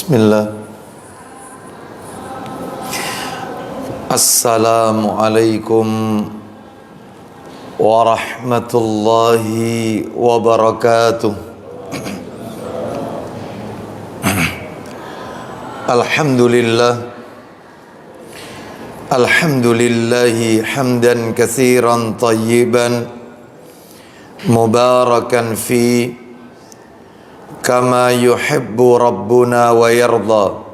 Bismillah. Assalamualaikum warahmatullahi wabarakatuh. Alhamdulillah. Alhamdulillahi hamdan katsiran tayyiban mubarakan fi kama yuhibbu rabbuna wa yarda.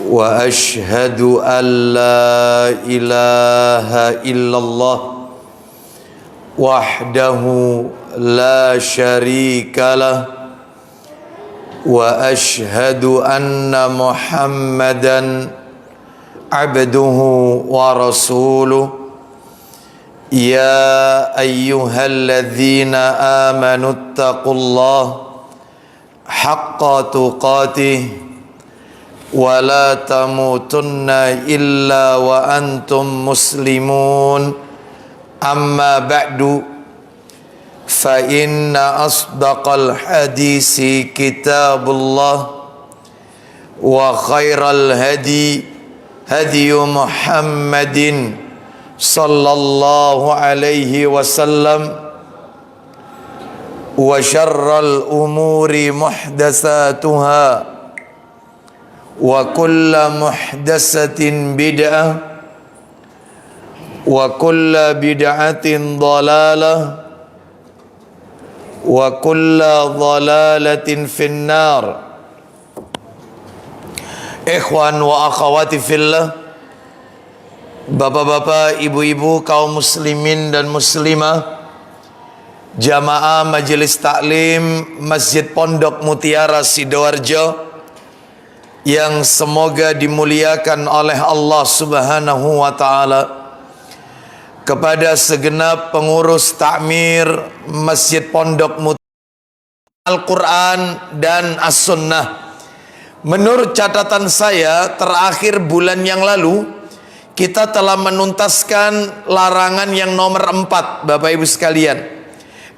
Wa ashhadu an la ilaha illallah wahdahu la syarika lah, wa ashhadu anna Muhammadan abduhu wa rasuluh. Ya ayyuhalladzina amanu ittaqullaha haqqa tuqatih wa la tamutunna illa wa antum muslimun. Amma ba'du, fa inna asdaqal hadisi kitabullah wa khairal hadi hadiyu Muhammadin sallallahu alaihi wasallam, wa syarral umuri muhdatsatuha wa kullu muhdatsatin bid'ah wa kullu bid'atin dhalalah wa kullu dhalalatin finnar. Ikhwan wa akhawati fillah, bapak-bapak, ibu-ibu, kaum muslimin dan muslimah, jamaah majelis taklim Masjid Pondok Mutiara Sidoarjo yang semoga dimuliakan oleh Allah Subhanahu wa taala, kepada segenap pengurus takmir Masjid Pondok Mutiara Al-Quran dan As-Sunnah. Menurut catatan saya, terakhir bulan yang lalu kita telah menuntaskan larangan yang nomor 4, Bapak Ibu sekalian.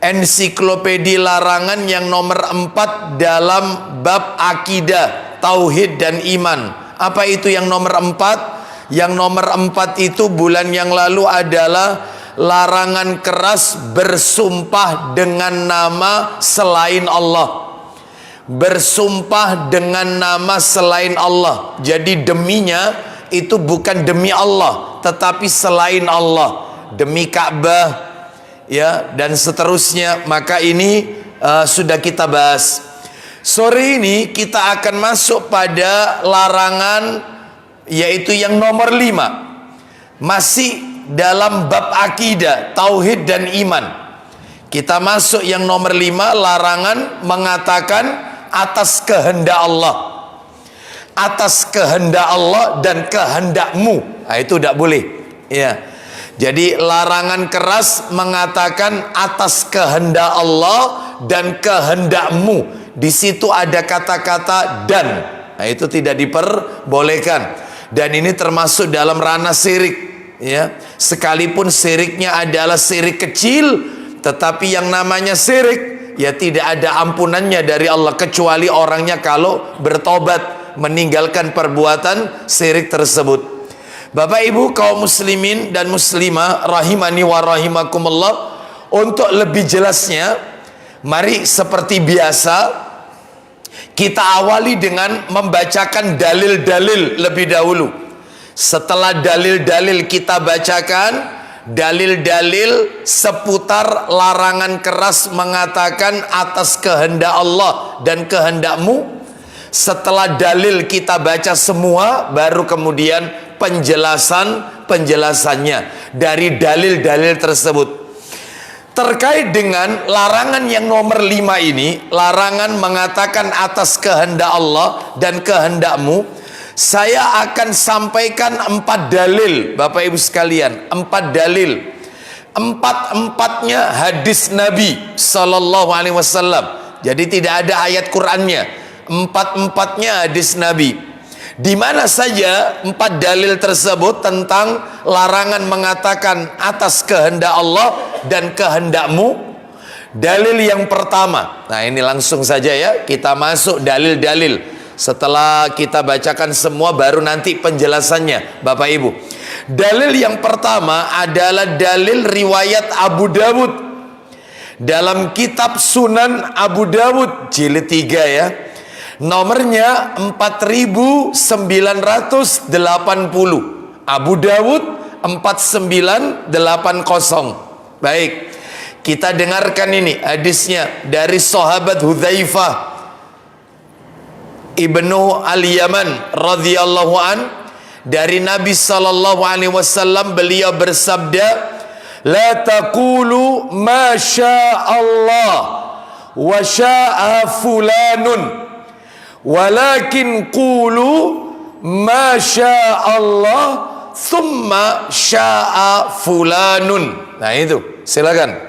Ensiklopedi larangan yang nomor 4 dalam bab akidah, tauhid dan iman. Apa itu yang nomor 4? Yang nomor 4 itu bulan yang lalu adalah larangan keras bersumpah dengan nama selain Allah. Bersumpah dengan nama selain Allah. Jadi deminya itu bukan demi Allah, tetapi selain Allah, demi Ka'bah, ya, dan seterusnya. Maka ini sudah kita bahas. Sore ini kita akan masuk pada larangan, yaitu yang nomor 5, masih dalam bab akidah, tauhid dan iman. Kita masuk yang nomor 5, larangan mengatakan atas kehendak Allah, atas kehendak Allah dan kehendakmu. Nah, itu tidak boleh, ya. Jadi larangan keras mengatakan atas kehendak Allah dan kehendakmu. Di situ ada kata-kata dan. Nah, itu tidak diperbolehkan. Dan ini termasuk dalam ranah syirik, ya. Sekalipun syiriknya adalah syirik kecil, tetapi yang namanya syirik, ya, tidak ada ampunannya dari Allah kecuali orangnya kalau bertobat meninggalkan perbuatan syirik tersebut. Bapak Ibu kaum muslimin dan muslimah rahimani wa rahimakumullah, untuk lebih jelasnya, mari seperti biasa kita awali dengan membacakan dalil-dalil lebih dahulu. Setelah dalil-dalil kita bacakan, dalil-dalil seputar larangan keras mengatakan atas kehendak Allah dan kehendakmu. Setelah dalil kita baca semua, baru kemudian penjelasannya dari dalil-dalil tersebut. Terkait dengan larangan yang nomor 5 ini, larangan mengatakan atas kehendak Allah dan kehendakmu, saya akan sampaikan 4 dalil, Bapak Ibu sekalian. 4 dalil. 4-empatnya hadis Nabi Sallallahu Alaihi Wasallam. Jadi tidak ada ayat Qur'annya. 4-empatnya hadis Nabi. Di mana saja 4 dalil tersebut tentang larangan mengatakan atas kehendak Allah dan kehendakmu. Dalil yang pertama, nah ini langsung saja ya, kita masuk dalil-dalil. Setelah kita bacakan semua baru nanti penjelasannya Bapak Ibu. Dalil yang pertama adalah dalil riwayat Abu Dawud. Dalam kitab Sunan Abu Dawud jilid 3 ya. Nomornya 4980. Abu Dawud 4980. Baik, kita dengarkan ini hadisnya dari sahabat Hudzaifah Ibnu Al-Yaman radhiyallahu an, dari Nabi sallallahu alaihi wasallam, beliau bersabda, "La taqulu ma Allah wa syaa fulanun, walakin qulu ma Allah thumma syaa fulanun." Nah itu, silakan.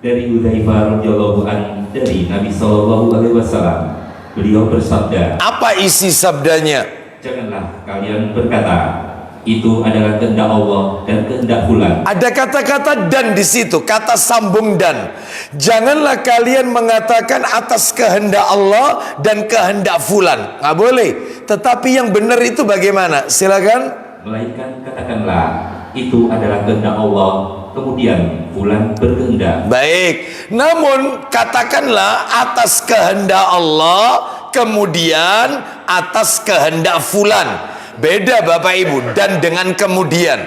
Dari Hudzaifah radhiyallahu an, dari Nabi sallallahu alaihi wasallam, beliau bersabda. Apa isi sabdanya? Janganlah kalian berkata, itu adalah kehendak Allah dan kehendak fulan. Ada kata-kata dan di situ, kata sambung dan. Janganlah kalian mengatakan atas kehendak Allah dan kehendak fulan. Nggak boleh. Tetapi yang benar itu bagaimana? Silakan. Melainkan katakanlah, itu adalah kehendak Allah, kemudian fulan berkehendak. Baik. Namun katakanlah atas kehendak Allah, kemudian atas kehendak fulan. Beda Bapak Ibu, dan dengan kemudian.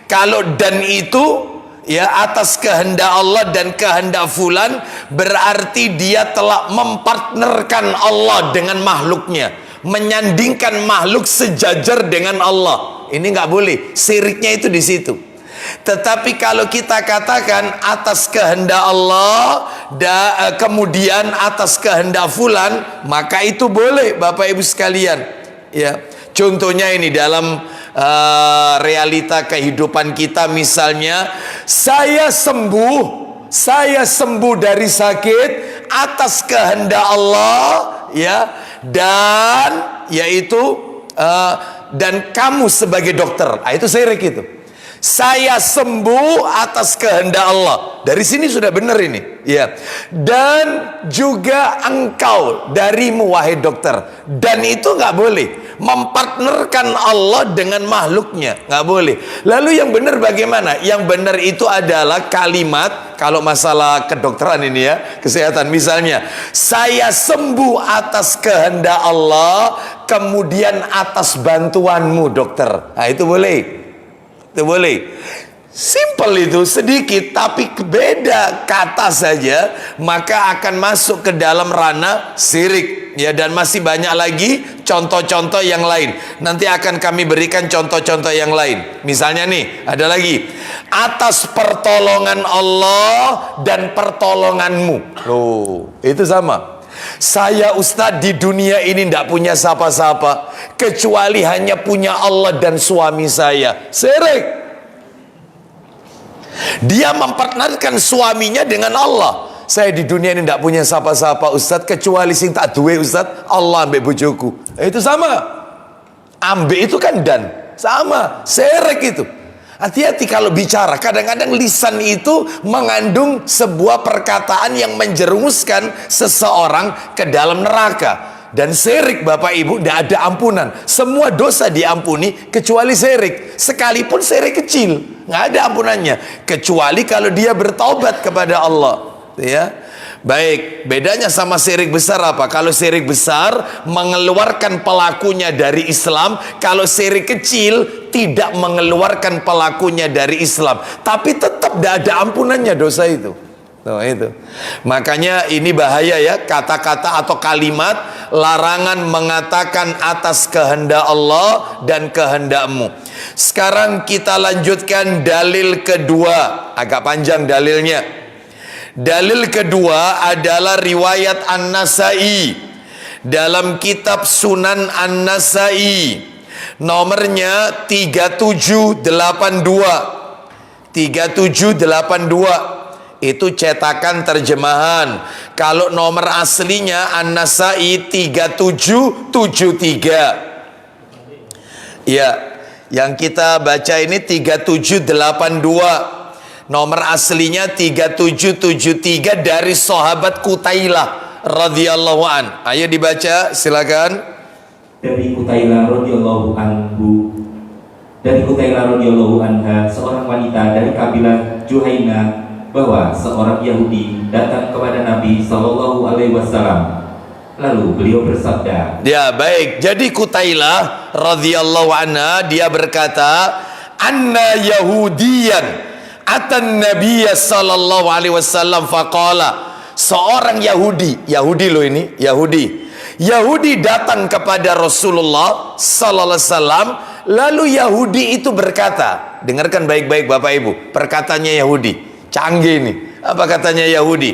Kalau dan itu ya atas kehendak Allah dan kehendak fulan, berarti dia telah mempartnerkan Allah dengan makhluknya, menyandingkan makhluk sejajar dengan Allah. Ini nggak boleh, syiriknya itu di situ. Tetapi kalau kita katakan atas kehendak Allah kemudian atas kehendak fulan, maka itu boleh Bapak Ibu sekalian. Ya, contohnya ini dalam realita kehidupan kita, misalnya saya sembuh dari sakit atas kehendak Allah, ya, dan yaitu dan kamu sebagai dokter, itu syirik itu. Saya sembuh atas kehendak Allah. Dari sini sudah benar ini, ya. Dan juga engkau darimu wahai dokter. Dan itu nggak boleh. Mempartnerkan Allah dengan makhluknya, nggak boleh. Lalu yang benar bagaimana? Yang benar itu adalah kalimat, kalau masalah kedokteran ini ya, kesehatan misalnya, saya sembuh atas kehendak Allah, kemudian atas bantuanmu dokter. Nah itu boleh. Itu boleh. Simple itu, sedikit tapi beda kata saja, maka akan masuk ke dalam ranah syirik, ya. Dan masih banyak lagi contoh-contoh yang lain. Nanti akan kami berikan contoh-contoh yang lain. Misalnya nih, ada lagi, atas pertolongan Allah dan pertolonganmu. Loh, itu sama. Saya Ustadz di dunia ini tidak punya siapa-siapa kecuali hanya punya Allah dan suami saya. Syirik. Dia mempartnerkan suaminya dengan Allah. Saya di dunia ini tidak punya siapa-siapa Ustadz kecuali sing tak duwe Ustadz, Allah ambek bojoku. Itu sama. Ambek itu kan dan sama. Syirik itu. Hati-hati kalau bicara. Kadang-kadang lisan itu mengandung sebuah perkataan yang menjerumuskan seseorang ke dalam neraka. Dan syirik Bapak Ibu tidak ada ampunan. Semua dosa diampuni kecuali syirik. Sekalipun syirik kecil, nggak ada ampunannya. Kecuali kalau dia bertaubat kepada Allah, ya. Baik, bedanya sama syirik besar apa? Kalau syirik besar mengeluarkan pelakunya dari Islam, kalau syirik kecil tidak mengeluarkan pelakunya dari Islam, tapi tetap tidak ada ampunannya dosa itu. Tuh, itu. Makanya ini bahaya ya, kata-kata atau kalimat larangan mengatakan atas kehendak Allah dan kehendakmu. Sekarang kita lanjutkan dalil kedua, agak panjang dalilnya. Dalil kedua adalah riwayat An-Nasai dalam kitab Sunan An-Nasai, nomornya 3782. 3782 itu cetakan terjemahan. Kalau nomor aslinya An-Nasai 3773. Ya, yang kita baca ini 3782. Nomor aslinya 3773 dari sahabat Qutailah radhiyallahu an. Ayo dibaca, silakan. Dari Qutailah radhiyallahu anha, seorang wanita dari kabilah Juhaina, bahwa seorang Yahudi datang kepada Nabi Shallallahu Alaihi Wasallam. Lalu beliau bersabda. Ya, baik. Jadi Qutailah radhiyallahu anha dia berkata, "Anna Yahudiyan atan Nabiyya sallallahu alaihi wasallam faqala." Seorang Yahudi loh ini, Yahudi datang kepada Rasulullah sallallahu alaihi wasallam, lalu Yahudi itu berkata, dengarkan baik-baik Bapak Ibu, perkataannya Yahudi. Canggih nih. Apa katanya Yahudi?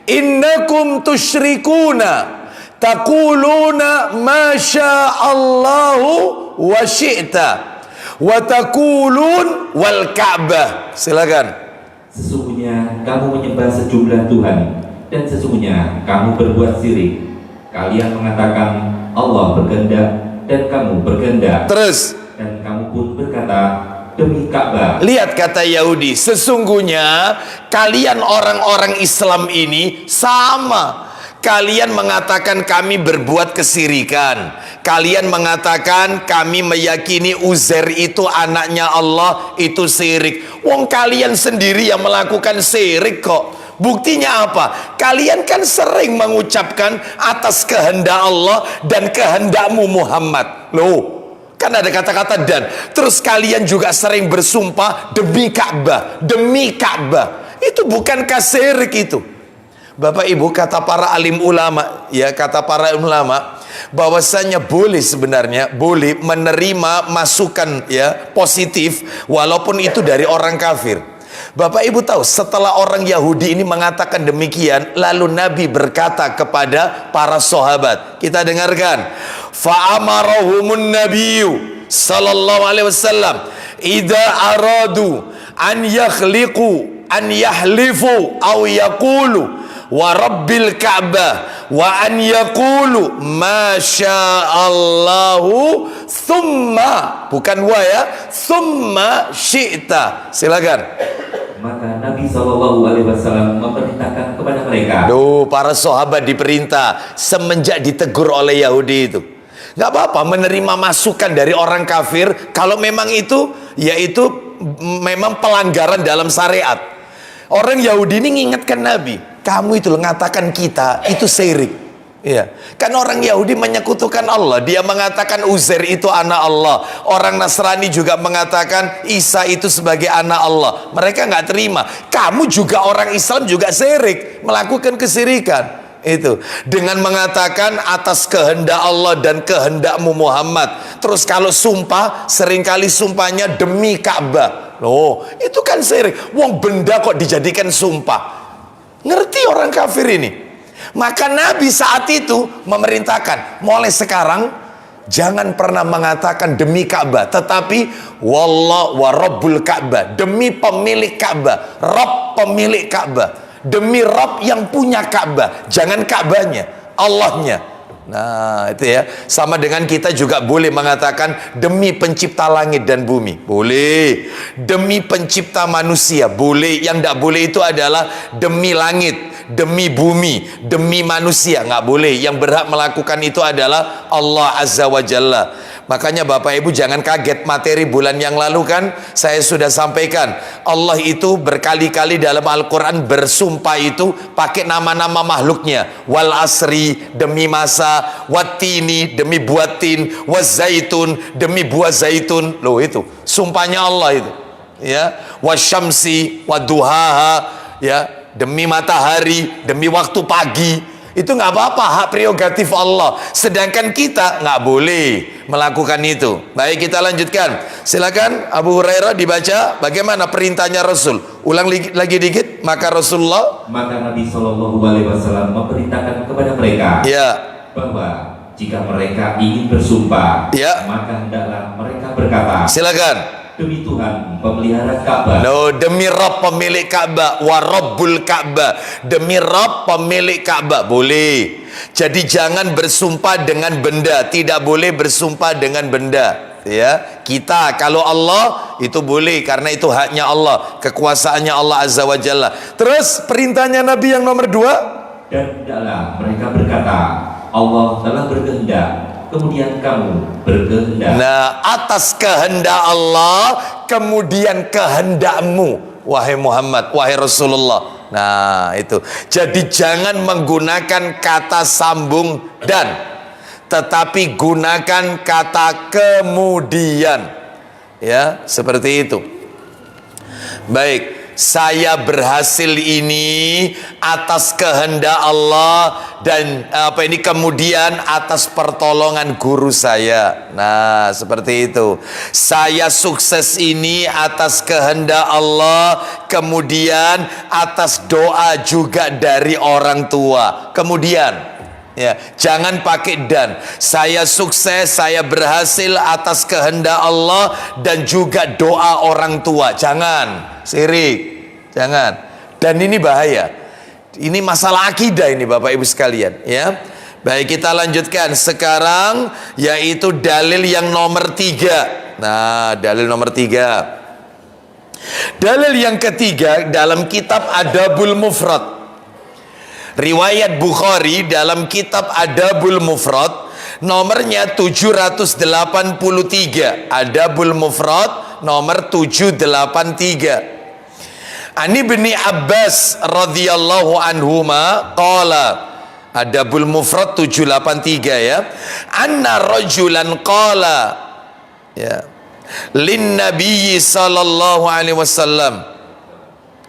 "Innakum tusyrikuna taquluna ma sya'allahu wa syi'ta wa taqulun wal Ka'bah." Silakan. Sesungguhnya kamu menyembah sejumlah Tuhan, dan sesungguhnya kamu berbuat syirik. Kalian mengatakan Allah berkehendak dan kamu berkehendak. Terus, dan kamu pun berkata demi Ka'bah. lihat kata Yahudi, sesungguhnya kalian orang-orang Islam ini sama. Kalian mengatakan kami berbuat kesirikan. Kalian mengatakan kami meyakini Uzair itu anaknya Allah, itu syirik. Wong kalian sendiri yang melakukan syirik kok. Buktinya apa? Kalian kan sering mengucapkan atas kehendak Allah dan kehendakmu Muhammad. Loh, kan ada kata-kata dan. Terus kalian juga sering bersumpah demi Ka'bah, demi Ka'bah. Itu bukankah syirik itu? Bapak Ibu, kata para alim ulama, ya, kata para ulama bahwasanya boleh, sebenarnya boleh menerima masukan ya positif walaupun itu dari orang kafir. Bapak Ibu tahu, setelah orang Yahudi ini mengatakan demikian, lalu Nabi berkata kepada para sahabat, kita dengarkan, fa'amarahumun nabiyyu sallallahu alaihi wasallam idza aradu an yakhliqu an yahlifu aw yaqulu wa rabbil Ka'bah wa an yaqulu ma sya'allahu thumma, bukan wa ya, thumma syi'ta. Silakan. Maka Nabi Shallallahu Alaihi Wasallam memerintahkan kepada mereka. Para sahabat diperintah semenjak ditegur oleh Yahudi itu. Nggak apa-apa menerima masukan dari orang kafir kalau memang itu yaitu memang pelanggaran dalam syariat. Orang Yahudi ini mengingatkan Nabi, kamu itu mengatakan kita itu syirik. Iya, kan orang Yahudi menyekutukan Allah. Dia mengatakan Uzair itu anak Allah. Orang Nasrani juga mengatakan Isa itu sebagai anak Allah. Mereka nggak terima. Kamu juga orang Islam juga syirik, melakukan kesirikan. Itu dengan mengatakan atas kehendak Allah dan kehendakmu Muhammad. Terus kalau sumpah, seringkali sumpahnya demi Ka'bah. Loh, itu kan syirik. Wong benda kok dijadikan sumpah. Ngerti orang kafir ini? Maka Nabi saat itu memerintahkan, mulai sekarang jangan pernah mengatakan demi Ka'bah, tetapi wallah wa rabbul Ka'bah, demi pemilik Ka'bah, Rabb pemilik Ka'bah, demi Rabb yang punya Ka'bah. Jangan Ka'bahnya, Allahnya. Nah itu ya, sama dengan kita juga boleh mengatakan demi pencipta langit dan bumi, boleh. Demi pencipta manusia, boleh. Yang tidak boleh itu adalah demi langit, demi bumi, demi manusia, nggak boleh. Yang berhak melakukan itu adalah Allah Azza wa Jalla. Makanya Bapak Ibu jangan kaget, materi bulan yang lalu kan saya sudah sampaikan, Allah itu berkali-kali dalam Al-Quran bersumpah itu pakai nama-nama makhluknya. Wal asri demi masa, wattini demi buah tin, wazaitun demi buah zaitun. Loh itu sumpahnya Allah itu ya. Wasyamsi waduhaha ya, demi matahari, demi waktu pagi. Itu nggak apa-apa, hak prerogatif Allah. Sedangkan kita nggak boleh melakukan itu. Baik, kita lanjutkan. Silakan Abu Hurairah dibaca bagaimana perintahnya Rasul. Ulang lagi dikit. Maka Rasulullah, maka Nabi Shallallahu Alaihi Wasallam memerintahkan kepada mereka ya, bahwa jika mereka ingin bersumpah, ya, maka hendaklah mereka berkata, silakan, demi Tuhan pemelihara Ka'bah. No, demi Rabb pemilik Ka'bah, wa rabbul Ka'bah, demi Rabb pemilik Ka'bah. Boleh. Jadi jangan bersumpah dengan benda, tidak boleh bersumpah dengan benda. Ya, kita kalau Allah itu boleh karena itu haknya Allah, kekuasaannya Allah Azza wa Jalla. Terus perintahnya Nabi yang nomor 2, Dan tidaklah mereka berkata, Allah telah berkehendak, kemudian kamu berkehendak. Nah, atas kehendak Allah, kemudian kehendakmu, wahai Muhammad, wahai Rasulullah. Nah, itu. Jadi jangan menggunakan kata sambung dan, tetapi gunakan kata kemudian. Ya, seperti itu. Baik. Saya berhasil ini atas kehendak Allah dan kemudian atas pertolongan guru saya. Nah, seperti itu. Saya sukses ini atas kehendak Allah, kemudian atas doa juga dari orang tua. Kemudian ya, jangan pakai dan. Saya sukses, saya berhasil atas kehendak Allah dan juga doa orang tua. Jangan, syirik. Jangan. Dan ini bahaya. Ini masalah akidah ini Bapak Ibu sekalian, ya. Baik, kita lanjutkan sekarang, yaitu dalil yang nomor 3. Nah, dalil nomor 3. Dalil yang ketiga dalam kitab Adabul Mufrad. Riwayat Bukhari dalam kitab Adabul Mufrad nomornya 783. Adabul Mufrad nomor 783. Ani bin Abbas radhiyallahu anhuma qala, Adabul Mufrad 783 ya. Anna rajulan qala ya lin nabiyyi sallallahu alaihi wasallam.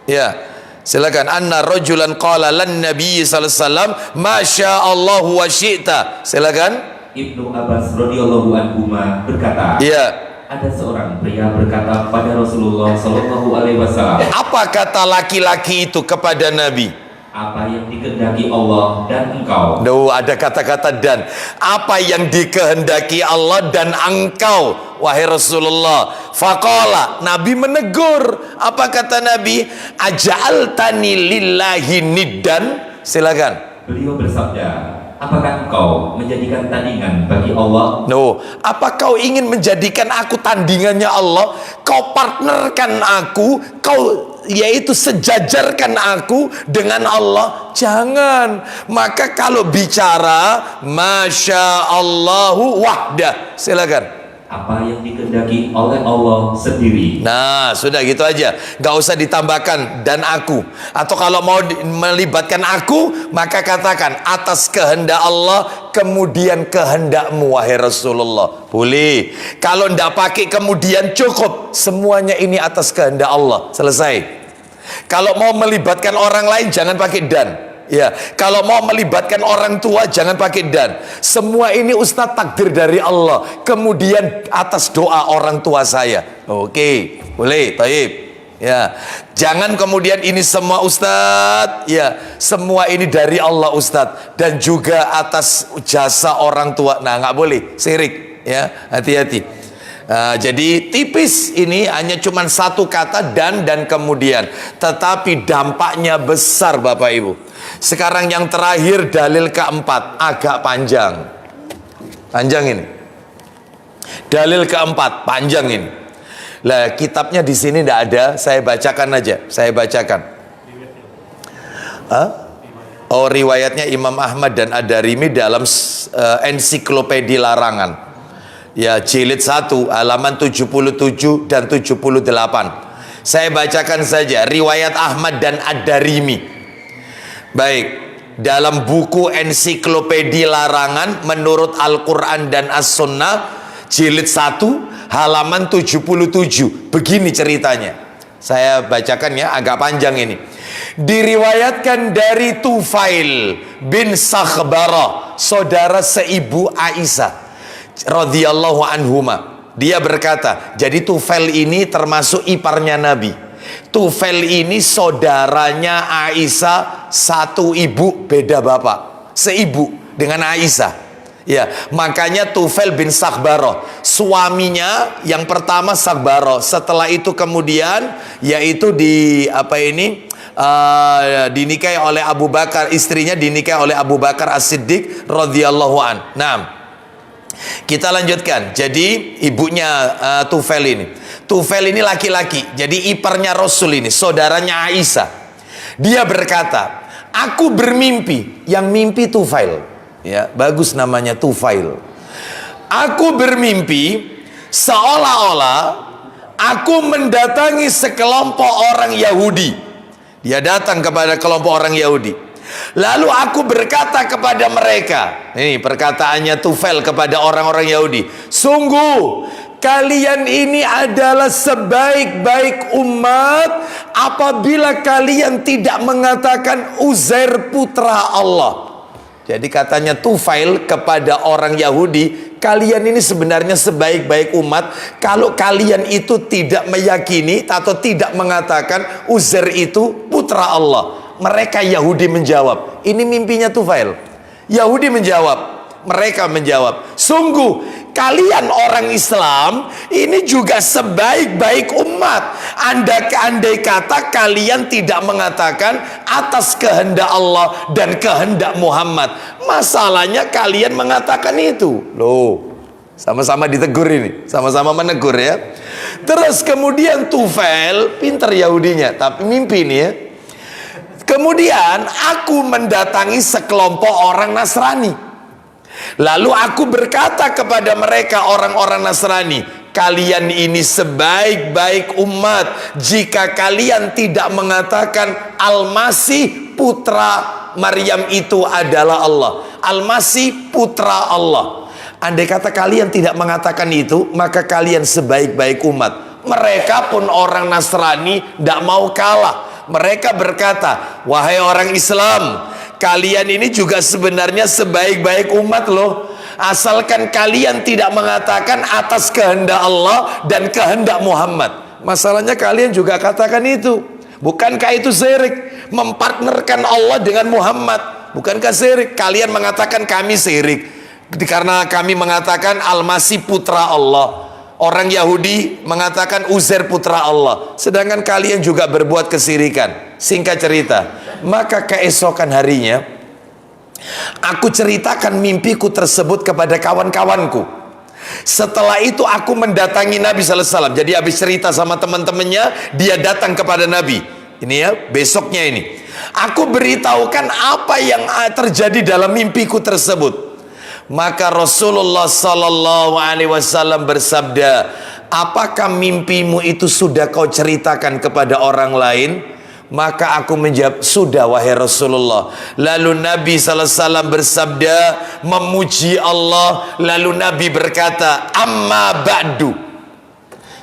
Ya, silakan. Anna rajulan qala lan nabiyyi sallallahu alaihi wasallam masya Allah wa syi'ta. Silakan. Ibnu Abbas radhiyallahu anhuma berkata, Ya, ada seorang pria berkata pada Rasulullah Shallallahu Alaihi Wasallam. Apa kata laki-laki itu kepada Nabi? Apa yang dikehendaki Allah dan engkau. Duh, ada kata-kata dan. Apa yang dikehendaki Allah dan engkau, wahai Rasulullah. Faqala, Nabi menegur. Apa kata Nabi? Aja'altani lillahi niddan. Silakan. Beliau bersabda, apakah engkau menjadikan tandingan bagi Allah? No, apa kau ingin menjadikan aku tandingannya Allah? Kau partnerkan aku, kau yaitu sejajarkan aku dengan Allah? Jangan. Maka kalau bicara Masya Allahu wahdah, silakan. Apa yang dikehendaki oleh Allah sendiri. Nah, sudah gitu aja. Gak usah ditambahkan dan aku. Atau kalau mau melibatkan aku, maka katakan atas kehendak Allah, kemudian kehendakmu, wahai Rasulullah. Boleh. Kalau ndak pakai kemudian cukup. Semuanya ini atas kehendak Allah. Selesai. Kalau mau melibatkan orang lain, jangan pakai dan. Ya, kalau mau melibatkan orang tua jangan pakai dan. Semua ini Ustadz takdir dari Allah. Kemudian atas doa orang tua saya. Oke, boleh, taib. Ya, jangan kemudian ini semua Ustadz. Ya, semua ini dari Allah Ustadz. Dan juga atas jasa orang tua. Nah, nggak boleh, syirik. Ya, hati-hati. Jadi tipis ini hanya cuma satu kata dan kemudian. Tetapi dampaknya besar Bapak Ibu. Sekarang yang terakhir dalil keempat, agak panjang. Panjang ini. Dalil keempat, panjang ini. Lah, kitabnya di sini tidak ada, saya bacakan aja. Saya bacakan. Oh, riwayatnya Imam Ahmad dan Ad-Darimi dalam ensiklopedia larangan. Ya, jilid 1 halaman 77 dan 78. Saya bacakan saja riwayat Ahmad dan Ad-Darimi. Baik, dalam buku ensiklopedia larangan menurut Al-Quran dan As-Sunnah jilid 1 halaman 77. Begini ceritanya. Saya bacakan ya, agak panjang ini. Diriwayatkan dari Tufail bin Sakhbarah, saudara seibu Aisyah radhiyallahu anhuma. Dia berkata, jadi Tufail ini termasuk iparnya Nabi. Tufail ini saudaranya Aisyah, satu ibu beda bapak, seibu dengan Aisyah. Ya, makanya Tufail bin Sakhbarah, suaminya yang pertama Sakhbarah, setelah itu kemudian yaitu dinikahi oleh Abu Bakar, istrinya dinikahi oleh Abu Bakar As-Siddiq radhiyallahu an. Nah, kita lanjutkan. Jadi ibunya Tufail ini. Tufail ini laki-laki. Jadi iparnya Rasul ini, saudaranya Aisyah. Dia berkata, Aku bermimpi. Yang mimpi Tufail. Ya, bagus namanya Tufail. Aku bermimpi seolah-olah aku mendatangi sekelompok orang Yahudi. Dia datang kepada kelompok orang Yahudi. Lalu aku berkata kepada mereka, ini perkataannya Tufail kepada orang-orang Yahudi, sungguh kalian ini adalah sebaik-baik umat apabila kalian tidak mengatakan Uzair putra Allah. Jadi katanya Tufail kepada orang Yahudi, kalian ini sebenarnya sebaik-baik umat kalau kalian itu tidak meyakini atau tidak mengatakan Uzair itu putra Allah. Mereka Yahudi menjawab, ini mimpinya Tufail. Yahudi menjawab, mereka menjawab, sungguh kalian orang Islam ini juga sebaik-baik umat. Andai kata kalian tidak mengatakan atas kehendak Allah dan kehendak Muhammad. Masalahnya kalian mengatakan itu. Loh, sama-sama ditegur ini, sama-sama menegur ya. Terus kemudian Tufail, pinter Yahudinya, tapi mimpi ini ya. Kemudian aku mendatangi sekelompok orang Nasrani. Lalu aku berkata kepada mereka orang-orang Nasrani, kalian ini sebaik-baik umat jika kalian tidak mengatakan Al-Masih putra Maryam itu adalah Allah. Al-Masih putra Allah. Andai kata kalian tidak mengatakan itu, maka kalian sebaik-baik umat. Mereka pun orang Nasrani tidak mau kalah. Mereka berkata, wahai orang Islam, kalian ini juga sebenarnya sebaik-baik umat loh. Asalkan kalian tidak mengatakan atas kehendak Allah dan kehendak Muhammad. Masalahnya kalian juga katakan itu. Bukankah itu syirik? Mempartnerkan Allah dengan Muhammad. Bukankah syirik? Kalian mengatakan kami syirik karena kami mengatakan Al-Masih putra Allah. Orang Yahudi mengatakan Uzair putra Allah. Sedangkan kalian juga berbuat kesirikan. Singkat cerita, maka keesokan harinya aku ceritakan mimpiku tersebut kepada kawan-kawanku. Setelah itu aku mendatangi Nabi sallallahu alaihi wasallam. Jadi habis cerita sama teman-temannya, dia datang kepada Nabi. Ini ya, besoknya ini. Aku beritahukan apa yang terjadi dalam mimpiku tersebut. Maka Rasulullah sallallahu alaihi wasallam bersabda, apakah mimpimu itu sudah kau ceritakan kepada orang lain? Maka aku menjawab, sudah wahai Rasulullah. Lalu Nabi sallallahu alaihi wasallam bersabda, memuji Allah. Lalu Nabi berkata, amma ba'du.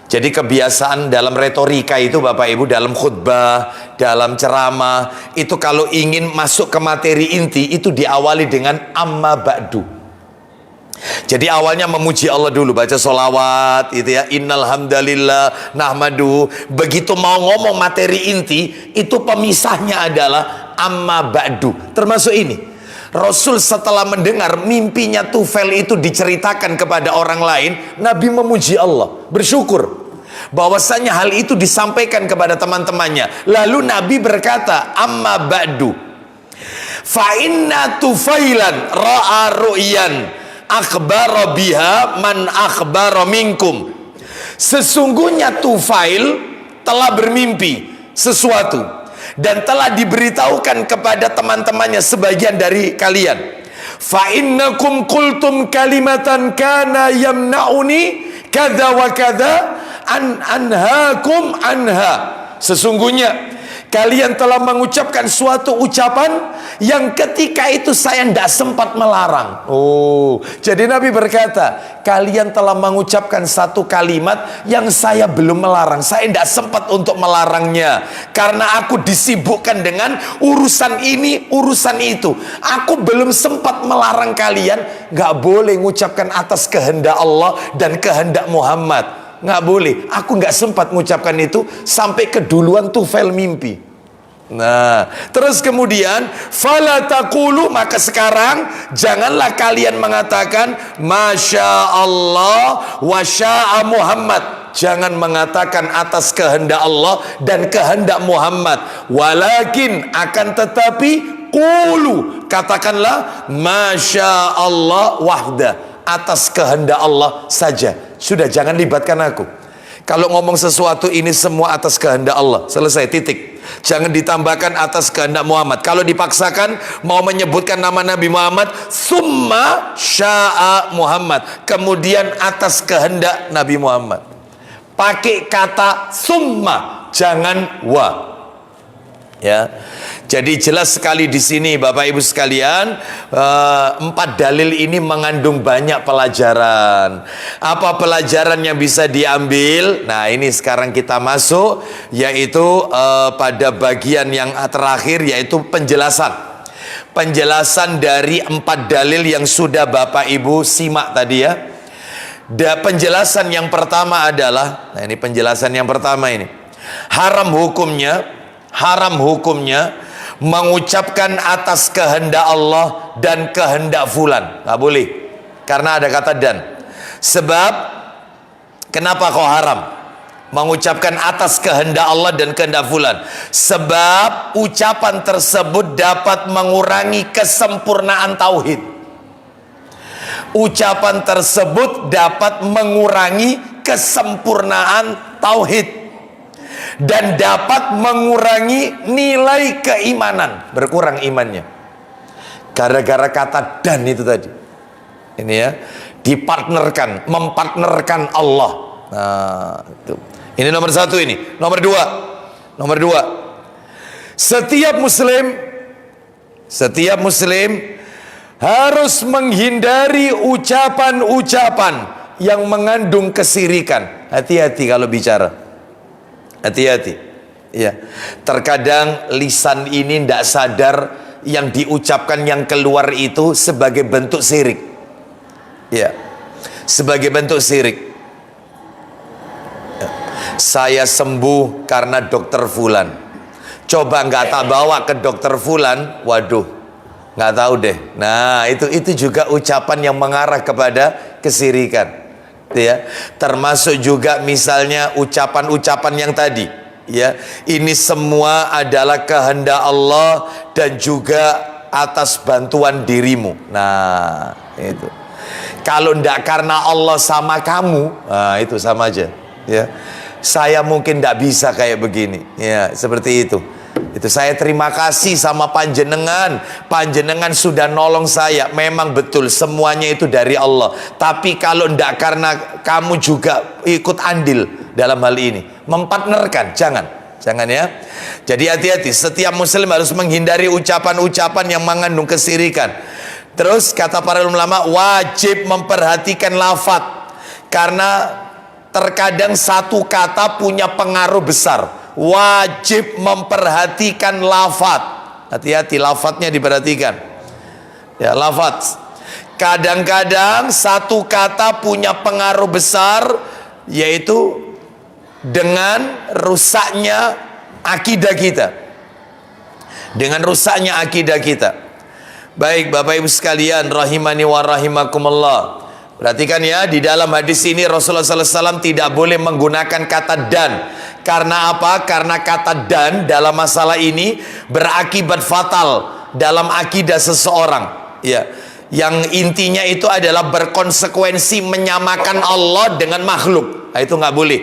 Jadi kebiasaan dalam retorika itu Bapak Ibu, dalam khutbah, dalam ceramah, itu kalau ingin masuk ke materi inti, itu diawali dengan amma ba'du. Jadi awalnya memuji Allah dulu, baca sholawat itu ya, innal hamdalillah nahmadu. Begitu mau ngomong materi inti, itu pemisahnya adalah amma ba'du. Termasuk ini, Rasul setelah mendengar mimpinya Tufail itu diceritakan kepada orang lain, Nabi memuji Allah, bersyukur bahwasanya hal itu disampaikan kepada teman-temannya. Lalu Nabi berkata, amma ba'du, fa inna Tufailan ra'a ru'yan akhbara biha man akhbara minkum. Sesungguhnya Tufail telah bermimpi sesuatu dan telah diberitahukan kepada teman-temannya sebagian dari kalian. Fa innakum qultum kalimatan kana yamna'uni kadza wa kadza anhaakum anha. Sesungguhnya kalian telah mengucapkan suatu ucapan yang ketika itu saya tidak sempat melarang. Oh, jadi Nabi berkata, kalian telah mengucapkan satu kalimat yang saya belum melarang. Saya tidak sempat untuk melarangnya karena aku disibukkan dengan urusan ini, urusan itu. Aku belum sempat melarang kalian. Gak boleh mengucapkan atas kehendak Allah dan kehendak Muhammad. Nggak boleh, aku nggak sempat mengucapkan itu sampai keduluan Tufail mimpi. Nah, terus kemudian fala taqulu, maka sekarang janganlah kalian mengatakan masya Allah wa sya'a Muhammad. Jangan mengatakan atas kehendak Allah dan kehendak Muhammad. Walakin, akan tetapi, qulu, katakanlah masya Allah wahda, atas kehendak Allah saja. Sudah, jangan libatkan aku. Kalau ngomong sesuatu ini semua atas kehendak Allah, selesai, titik. Jangan ditambahkan atas kehendak Muhammad. Kalau dipaksakan mau menyebutkan nama Nabi Muhammad, summa sya'a Muhammad, kemudian atas kehendak Nabi Muhammad. Pakai kata summa, jangan wa. Ya, jadi jelas sekali di sini Bapak Ibu sekalian, 4 dalil ini mengandung banyak pelajaran. Apa pelajaran yang bisa diambil? Nah, ini sekarang kita masuk, yaitu pada bagian yang terakhir, yaitu penjelasan. Penjelasan dari 4 dalil yang sudah Bapak Ibu simak tadi ya. Penjelasan yang pertama adalah, nah ini penjelasan yang pertama ini, haram hukumnya mengucapkan atas kehendak Allah dan kehendak fulan. Nggak boleh, karena ada kata dan. Sebab kenapa kok haram mengucapkan atas kehendak Allah dan kehendak fulan? Sebab ucapan tersebut dapat mengurangi kesempurnaan tauhid. Ucapan tersebut dapat mengurangi kesempurnaan tauhid dan dapat mengurangi nilai keimanan, berkurang imannya gara-gara kata dan itu tadi. Ini ya, dipartnerkan, mempartnerkan Allah. Nah, itu. Ini nomor 1 ini. Nomor 2. Setiap muslim harus menghindari ucapan-ucapan yang mengandung kesirikan. Hati-hati kalau bicara. Hati-hati. Ya. Terkadang lisan ini tidak sadar yang diucapkan, yang keluar itu sebagai bentuk syirik. Ya. Sebagai bentuk syirik. Ya. Saya sembuh karena dokter fulan. Coba nggak tak bawa ke dokter fulan, waduh, nggak tahu deh. Nah, itu juga ucapan yang mengarah kepada kesirikan. Ya, termasuk juga misalnya ucapan-ucapan yang tadi, ya, ini semua adalah kehendak Allah dan juga atas bantuan dirimu. Nah, itu kalau ndak karena Allah sama kamu, nah itu sama aja, ya. Saya mungkin ndak bisa kayak begini, ya, seperti itu. Itu saya terima kasih sama panjenengan sudah nolong saya. Memang betul semuanya itu dari Allah. Tapi kalau ndak karena kamu juga ikut andil dalam hal ini, mempartnerkan, jangan ya. Jadi hati-hati, setiap muslim harus menghindari ucapan-ucapan yang mengandung kesirikan. Terus kata para ulama, wajib memperhatikan lafaz, karena terkadang satu kata punya pengaruh besar. Wajib memperhatikan lafaz. Hati-hati, lafaznya diperhatikan. Ya, lafaz. Kadang-kadang satu kata punya pengaruh besar, yaitu dengan rusaknya akidah kita. Dengan rusaknya akidah kita. Baik Bapak Ibu sekalian, rahimani wa rahimakumullah. Perhatikan ya, di dalam hadis ini Rasulullah SAW tidak boleh menggunakan kata dan. Karena apa? Karena kata dan dalam masalah ini berakibat fatal dalam akidah seseorang. Ya, yang intinya itu adalah berkonsekuensi menyamakan Allah dengan makhluk. Nah, itu nggak boleh.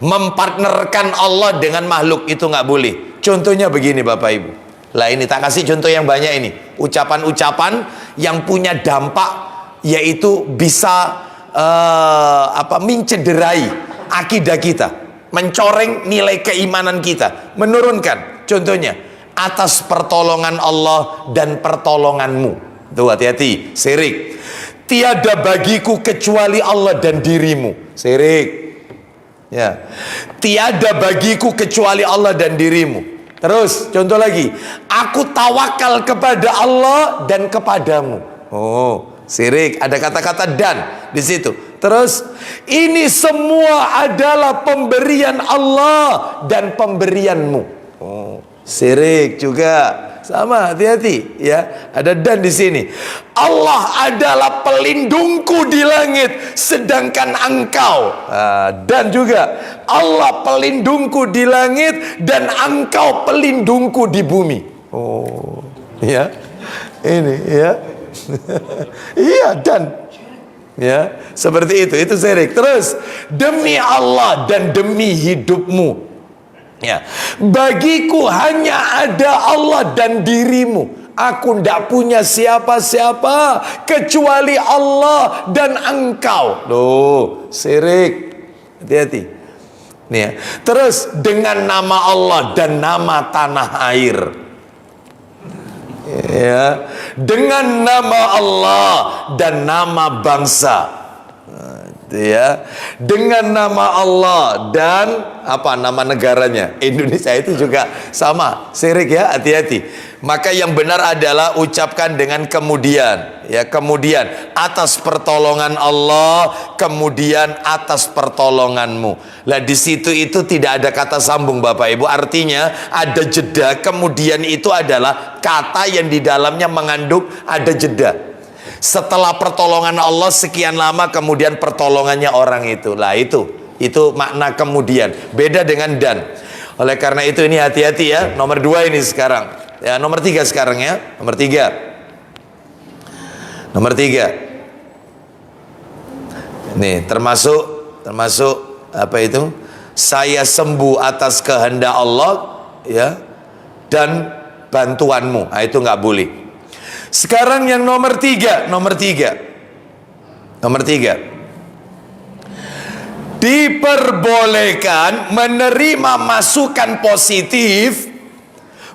Mempartnerkan Allah dengan makhluk itu nggak boleh. Contohnya begini Bapak Ibu. Lah ini tak kasih contoh yang banyak ini. Ucapan-ucapan yang punya dampak, yaitu bisa mencederai akidah kita, mencoreng nilai keimanan kita, menurunkan. Contohnya, atas pertolongan Allah dan pertolonganmu. Tuh, hati-hati, syirik. Tiada bagiku kecuali Allah dan dirimu, syirik. Ya, tiada bagiku kecuali Allah dan dirimu. Terus contoh lagi, aku tawakal kepada Allah dan kepadamu. Oh, syirik. Ada kata-kata dan di situ. Terus, ini semua adalah pemberian Allah dan pemberianmu. Oh, syirik juga. Sama, hati-hati ya. Ada dan di sini. Allah adalah pelindungku di langit, sedangkan engkau, dan juga Allah pelindungku di langit dan engkau pelindungku di bumi. Oh, ya. Ini ya. Iya, dan Ya, seperti itu syirik. Terus, demi Allah dan demi hidupmu. Ya, bagiku hanya ada Allah dan dirimu. Aku tidak punya siapa-siapa kecuali Allah dan engkau. Loh, syirik. Hati-hati. Nih ya. Terus dengan nama Allah dan nama tanah air. Ya, dengan nama Allah dan nama bangsa. Ya, dengan nama Allah dan apa nama negaranya. Indonesia itu juga sama, syirik ya, hati-hati. Maka yang benar adalah ucapkan dengan kemudian, ya, kemudian atas pertolongan Allah, kemudian atas pertolonganmu. Lah di situ itu tidak ada kata sambung Bapak Ibu, artinya ada jeda, kemudian itu adalah kata yang di dalamnya mengandung ada jeda. Setelah pertolongan Allah sekian lama, kemudian pertolongannya orang itu. Lah itu makna kemudian. Beda dengan dan. Oleh karena itu ini hati-hati ya. Nomor 2 ini sekarang. Ya, nomor 3 sekarang ya. Nomor 3. Nomor 3. Nih, termasuk apa itu? Saya sembuh atas kehendak Allah ya dan bantuanmu. Nah, itu nggak boleh. Sekarang yang nomor 3. Diperbolehkan menerima masukan positif.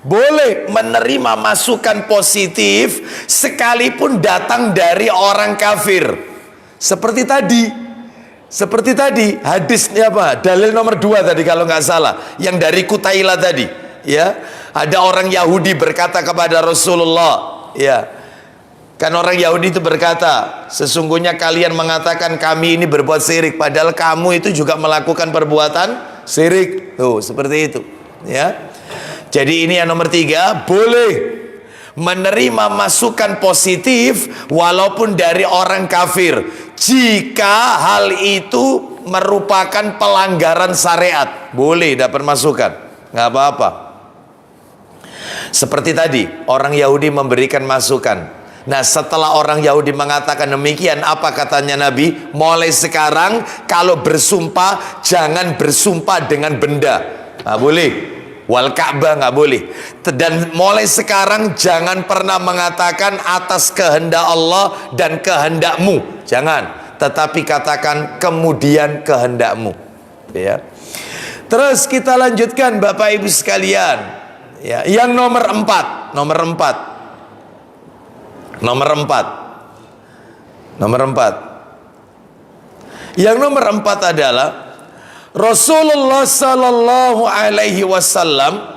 Boleh menerima masukan positif sekalipun datang dari orang kafir. Seperti tadi hadisnya apa? Dalil nomor 2 tadi kalau nggak salah, yang dari Kutaila tadi, ya. Ada orang Yahudi berkata kepada Rasulullah, ya, kan orang Yahudi itu berkata, sesungguhnya kalian mengatakan kami ini berbuat syirik, padahal kamu itu juga melakukan perbuatan syirik. Tuh, seperti itu, ya. Jadi ini yang nomor 3, boleh menerima masukan positif walaupun dari orang kafir, jika hal itu merupakan pelanggaran syariat. Boleh dapat masukan, nggak apa-apa. Seperti tadi, orang Yahudi memberikan masukan. Nah, setelah orang Yahudi mengatakan demikian, apa katanya Nabi? Mulai sekarang kalau bersumpah, jangan bersumpah dengan benda. Nggak boleh. Wal Ka'bah nggak boleh. Dan mulai sekarang jangan pernah mengatakan atas kehendak Allah dan kehendakmu. Jangan. Tetapi katakan kemudian kehendakmu. Ya. Terus kita lanjutkan Bapak Ibu sekalian. Ya, yang nomor 4. Yang nomor 4 adalah Rasulullah Sallallahu Alaihi Wasallam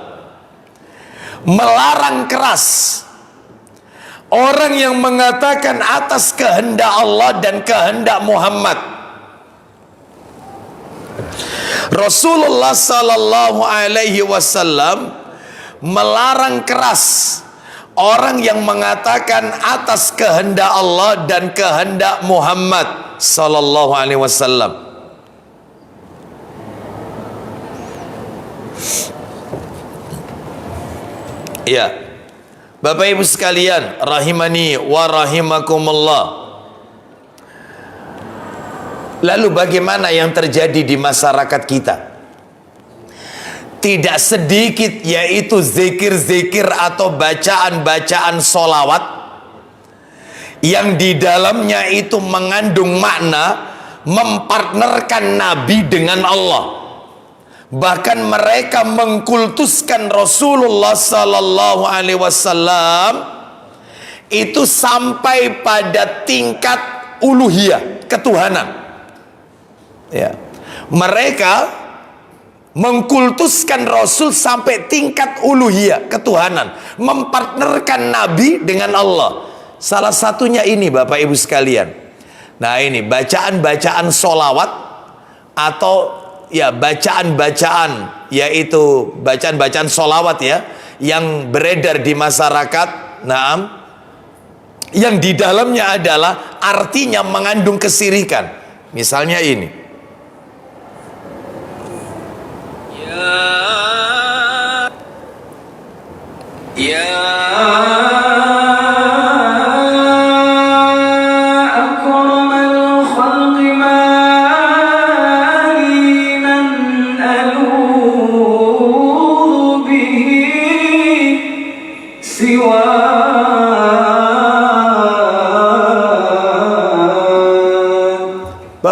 melarang keras orang yang mengatakan atas kehendak Allah dan kehendak Muhammad. Rasulullah Sallallahu Alaihi Wasallam melarang keras orang yang mengatakan atas kehendak Allah dan kehendak Muhammad Sallallahu Alaihi Wasallam. Ya, Bapak Ibu sekalian, rahimani wa rahimakumullah. Lalu bagaimana yang terjadi di masyarakat kita? Tidak sedikit yaitu zikir-zikir atau bacaan-bacaan solawat yang di dalamnya itu mengandung makna mempartnerkan Nabi dengan Allah. Bahkan mereka mengkultuskan Rasulullah Sallallahu Alaihi Wasallam itu sampai pada tingkat uluhiyah, ketuhanan. Ya, mereka mengkultuskan Rasul sampai tingkat uluhiyah, ketuhanan, mempartnerkan Nabi dengan Allah. Salah satunya ini Bapak Ibu sekalian. Nah ini bacaan-bacaan solawat atau ya bacaan-bacaan, yaitu bacaan-bacaan solawat ya, yang beredar di masyarakat, naam, yang di dalamnya adalah artinya mengandung kesirikan. Misalnya ini,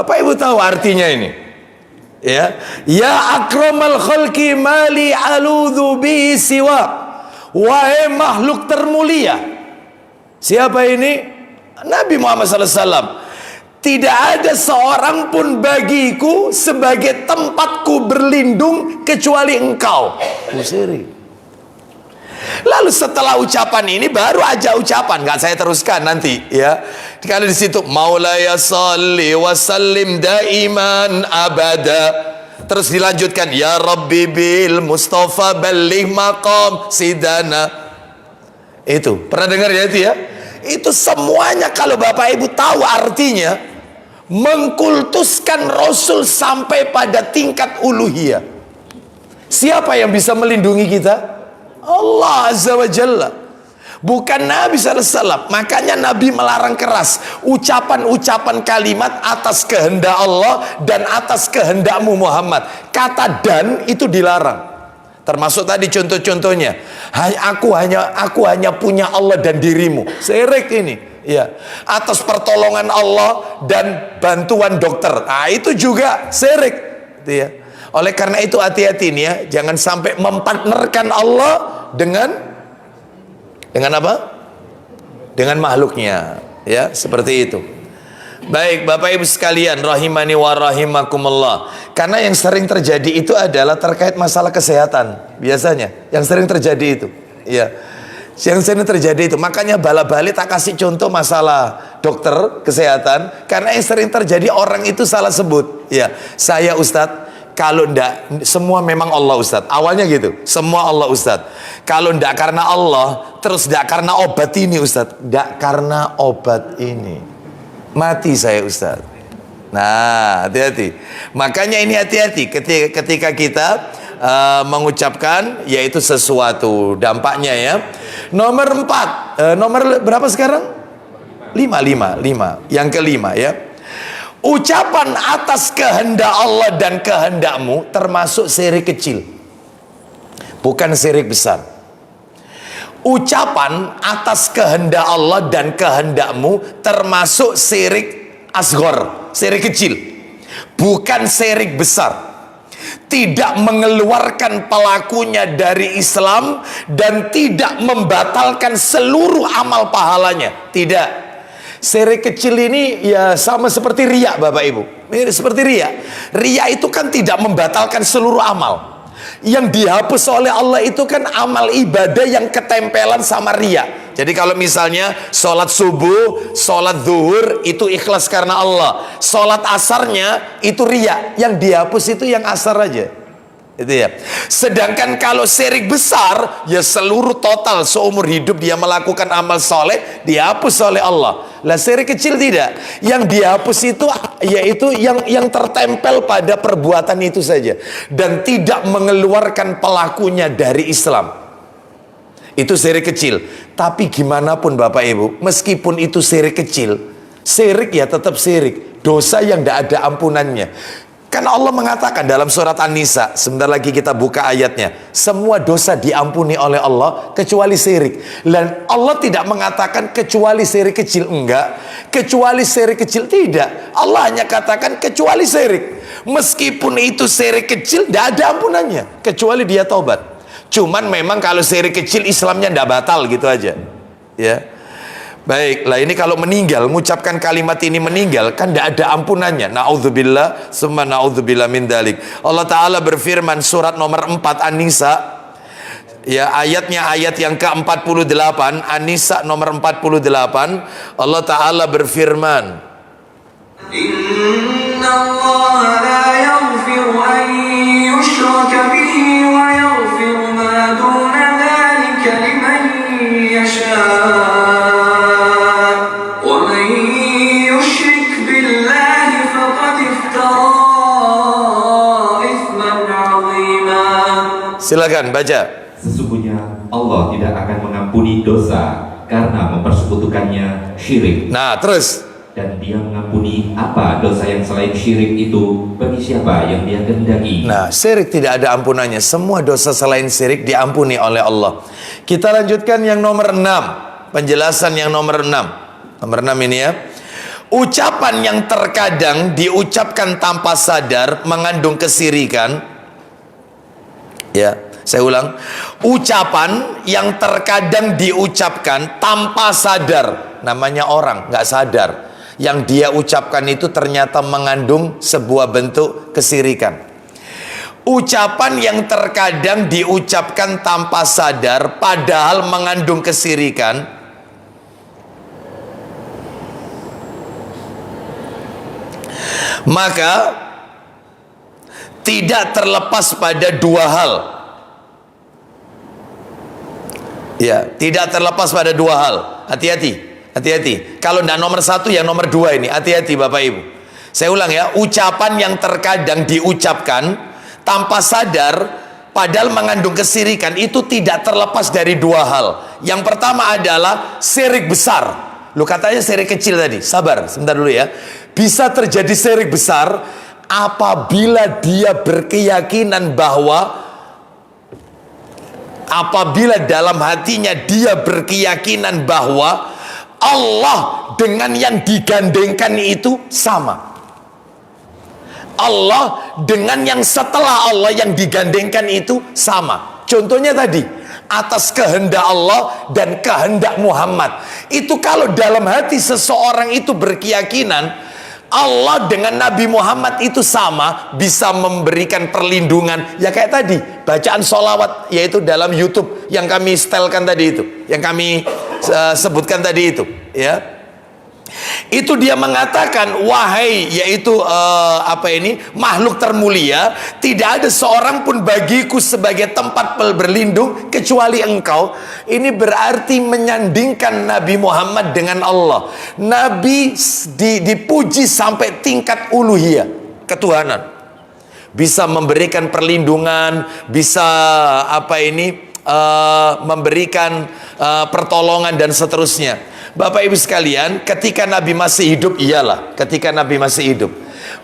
Bapak Ibu tahu artinya ini? Ya, ya akramal khalqi mali aludhu bi siwa. Wahai makhluk termulia. Siapa ini? Nabi Muhammad SAW. Tidak ada seorang pun bagiku sebagai tempatku berlindung kecuali engkau. Syirik. Lalu setelah ucapan ini baru aja ucapan, nggak saya teruskan nanti ya. Kalau di situ Maulaya shalli wa sallim daiman abada. Terus dilanjutkan ya Rabbi bil Mustafa balligh maqam sidana. Itu pernah dengar ya itu ya? Itu semuanya kalau Bapak Ibu tahu artinya mengkultuskan Rasul sampai pada tingkat uluhiyah. Siapa yang bisa melindungi kita? Allah Azza wa Jalla, bukan Nabi SAW. Makanya Nabi melarang keras ucapan-ucapan kalimat atas kehendak Allah dan atas kehendakmu Muhammad. Kata dan itu dilarang. Termasuk tadi contoh-contohnya, aku hanya punya Allah dan dirimu. Syirik ini ya. Atas pertolongan Allah dan bantuan dokter, nah itu juga syirik ya. Oleh karena itu hati-hati nih ya, jangan sampai mempartnerkan Allah dengan apa? Dengan makhluknya, ya, seperti itu. Baik, Bapak Ibu sekalian, rahimani wa rahimakumullah. Karena yang sering terjadi itu adalah terkait masalah kesehatan, biasanya. Yang sering terjadi itu, ya. Yang sering terjadi itu. Makanya bala-bali tak kasih contoh masalah dokter kesehatan, karena yang sering terjadi orang itu salah sebut, ya. Saya Ustadz, kalau ndak, semua memang Allah Ustadz. Awalnya gitu, semua Allah Ustadz. Kalau ndak karena Allah, terus ndak karena obat ini Ustadz. Ndak karena obat ini, mati saya Ustadz. Nah, hati-hati. Makanya ini hati-hati ketika kita mengucapkan yaitu sesuatu, dampaknya ya. Nomor 4, nomor berapa sekarang? 5. Yang kelima ya. Ucapan atas kehendak Allah dan kehendakmu termasuk syirik kecil, bukan syirik besar. Ucapan atas kehendak Allah dan kehendakmu termasuk syirik asghar, syirik kecil, bukan syirik besar. Tidak mengeluarkan pelakunya dari Islam dan tidak membatalkan seluruh amal pahalanya. Tidak. Syirik kecil ini ya sama seperti riya Bapak Ibu. Ini seperti riya. Riya itu kan tidak membatalkan seluruh amal. Yang dihapus oleh Allah itu kan amal ibadah yang ketempelan sama riya. Jadi kalau misalnya sholat subuh, sholat zuhur itu ikhlas karena Allah. Sholat asarnya itu riya. Yang dihapus itu yang asar aja. Itu ya. Sedangkan kalau syirik besar, ya seluruh total seumur hidup dia melakukan amal soleh dihapus oleh Allah. Lah syirik kecil tidak. Yang dihapus itu yaitu yang tertempel pada perbuatan itu saja dan tidak mengeluarkan pelakunya dari Islam. Itu syirik kecil. Tapi gimana pun Bapak Ibu, meskipun itu syirik kecil, syirik ya tetap syirik. Dosa yang tidak ada ampunannya. Karena Allah mengatakan dalam surat An-Nisa, sebentar lagi kita buka ayatnya, semua dosa diampuni oleh Allah kecuali syirik. Dan Allah tidak mengatakan kecuali syirik kecil, enggak. Kecuali syirik kecil, tidak. Allah hanya katakan kecuali syirik. Meskipun itu syirik kecil, tidak ada ampunannya kecuali dia taubat. Cuman memang kalau syirik kecil Islamnya tidak batal gitu aja. Ya. Baik, lah ini kalau meninggal, mengucapkan kalimat ini meninggal, kan tidak ada ampunannya. Na'udzubillah, summa na'udzubillah min dalik. Allah Ta'ala berfirman surat nomor 4 An-Nisa, ya ayatnya ayat yang ke-48, An-Nisa nomor 48, Allah Ta'ala berfirman, Inna Allah la yaghfiru an yushraka bihi wa yaghfiru ma duna dhalika liman yasha'. Silakan baca. Sesungguhnya Allah tidak akan mengampuni dosa karena mempersekutukannya syirik. Nah, terus. Dan dia mengampuni apa dosa yang selain syirik itu bagi siapa yang dia kehendaki. Nah, syirik tidak ada ampunannya. Semua dosa selain syirik diampuni oleh Allah. Kita lanjutkan yang nomor 6. Penjelasan yang nomor 6. Nomor 6 ini ya. Ucapan yang terkadang diucapkan tanpa sadar mengandung kesirikan. Ya, saya ulang. Ucapan yang terkadang diucapkan tanpa sadar, namanya orang nggak sadar. Yang dia ucapkan itu ternyata mengandung sebuah bentuk kesirikan. Ucapan yang terkadang diucapkan tanpa sadar padahal mengandung kesirikan, maka tidak terlepas pada dua hal. Ya, tidak terlepas pada dua hal. Hati-hati. Hati-hati. Kalau tidak nomor satu, yang nomor dua ini. Hati-hati Bapak Ibu. Saya ulang ya. Ucapan yang terkadang diucapkan tanpa sadar padahal mengandung kesirikan, itu tidak terlepas dari dua hal. Yang pertama adalah syirik besar. Lu katanya syirik kecil tadi. Sabar, sebentar dulu ya. Bisa terjadi syirik besar apabila dia berkeyakinan bahwa, apabila dalam hatinya dia berkeyakinan bahwa Allah dengan yang digandengkan itu sama. Allah dengan yang setelah Allah yang digandengkan itu sama. Contohnya tadi, atas kehendak Allah dan kehendak Muhammad. Itu kalau dalam hati seseorang itu berkeyakinan Allah dengan Nabi Muhammad itu sama, bisa memberikan perlindungan. Ya kayak tadi, bacaan sholawat, yaitu dalam YouTube yang kami setelkan tadi itu, yang kami sebutkan tadi itu, ya. Itu dia mengatakan, wahai, yaitu makhluk termulia, tidak ada seorang pun bagiku sebagai tempat berlindung kecuali engkau. Ini berarti menyandingkan Nabi Muhammad dengan Allah. Nabi dipuji sampai tingkat uluhiyah, ketuhanan, bisa memberikan perlindungan, bisa memberikan pertolongan dan seterusnya. Bapak Ibu sekalian, ketika Nabi masih hidup, iyalah, ketika Nabi masih hidup,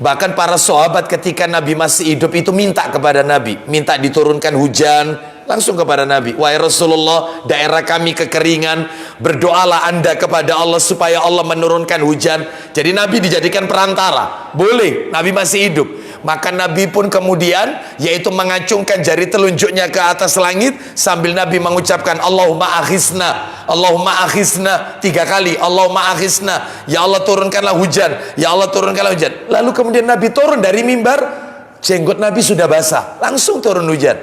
bahkan para sahabat ketika Nabi masih hidup itu minta kepada Nabi, minta diturunkan hujan langsung kepada Nabi. Wahai Rasulullah, daerah kami kekeringan, berdoalah Anda kepada Allah supaya Allah menurunkan hujan. Jadi Nabi dijadikan perantara, boleh, Nabi masih hidup. Maka Nabi pun kemudian, yaitu mengacungkan jari telunjuknya ke atas langit sambil Nabi mengucapkan Allahumma akhisna, Allahumma akhisna 3 kali, Allahumma akhisna, ya Allah turunkanlah hujan, ya Allah turunkanlah hujan. Lalu kemudian Nabi turun dari mimbar, jenggot Nabi sudah basah, langsung turun hujan.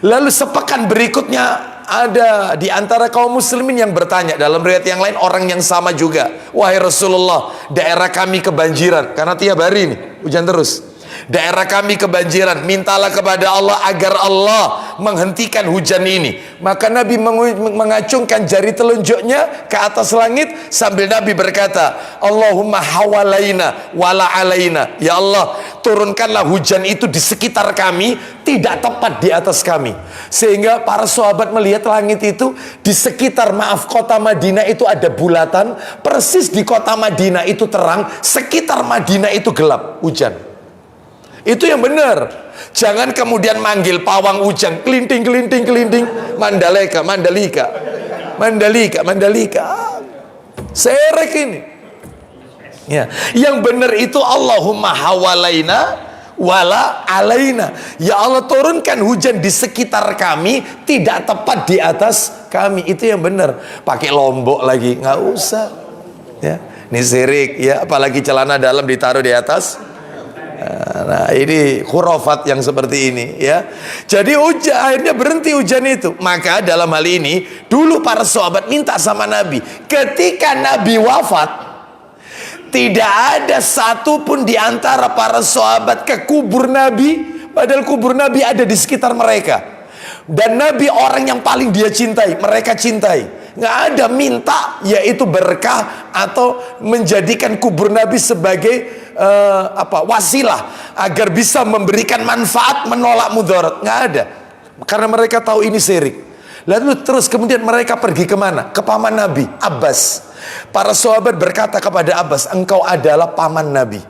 Lalu sepekan berikutnya ada di antara kaum muslimin yang bertanya, dalam riwayat yang lain orang yang sama juga, wahai Rasulullah, daerah kami kebanjiran, karena tiap hari ini hujan terus. Daerah kami kebanjiran, mintalah kepada Allah agar Allah menghentikan hujan ini. Maka Nabi mengacungkan jari telunjuknya ke atas langit sambil Nabi berkata, Allahumma hawalaina wala alaina. Ya Allah, turunkanlah hujan itu di sekitar kami, tidak tepat di atas kami. Sehingga para sahabat melihat langit itu di sekitar, kota Madinah itu ada bulatan, persis di kota Madinah itu terang, sekitar Madinah itu gelap, hujan. Itu yang benar. Jangan kemudian manggil pawang hujan, kelinting, kelinting, kelinting, Mandalika, Mandalika, Mandalika, Mandalika. Serek ini. Ya, yang benar itu Allahumma hawalaina wala alaina. Ya Allah, turunkan hujan di sekitar kami, tidak tepat di atas kami. Itu yang benar. Pakai lombok lagi, nggak usah. Ya, ini syirik ya, apalagi celana dalam ditaruh di atas. Nah, ini khurafat yang seperti ini ya. Jadi hujan, akhirnya berhenti hujan itu. Maka dalam hal ini dulu para sahabat minta sama Nabi, ketika Nabi wafat, tidak ada satupun di antara para sahabat ke kubur Nabi, padahal kubur Nabi ada di sekitar mereka. Dan Nabi orang yang paling dia cintai, mereka cintai. Nggak ada minta yaitu berkah atau menjadikan kubur Nabi sebagai wasilah agar bisa memberikan manfaat, menolak mudarat. Nggak ada, karena mereka tahu ini syirik. Lalu terus kemudian mereka pergi kemana? Ke paman Nabi, Abbas. Para sahabat berkata kepada Abbas, engkau adalah paman Nabi,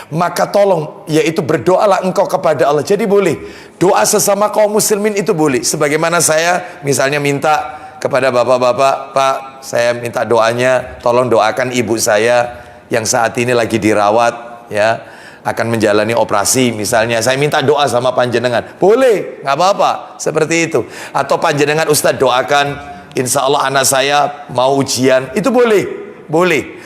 maka tolong, yaitu berdoalah engkau kepada Allah. Jadi boleh doa sesama kaum muslimin, itu boleh. Sebagaimana saya misalnya minta kepada bapak-bapak, Pak, saya minta doanya, tolong doakan ibu saya yang saat ini lagi dirawat, ya, akan menjalani operasi misalnya, saya minta doa sama panjenengan, boleh, nggak apa-apa, seperti itu. Atau panjenengan Ustadz doakan, insya Allah anak saya mau ujian, itu boleh.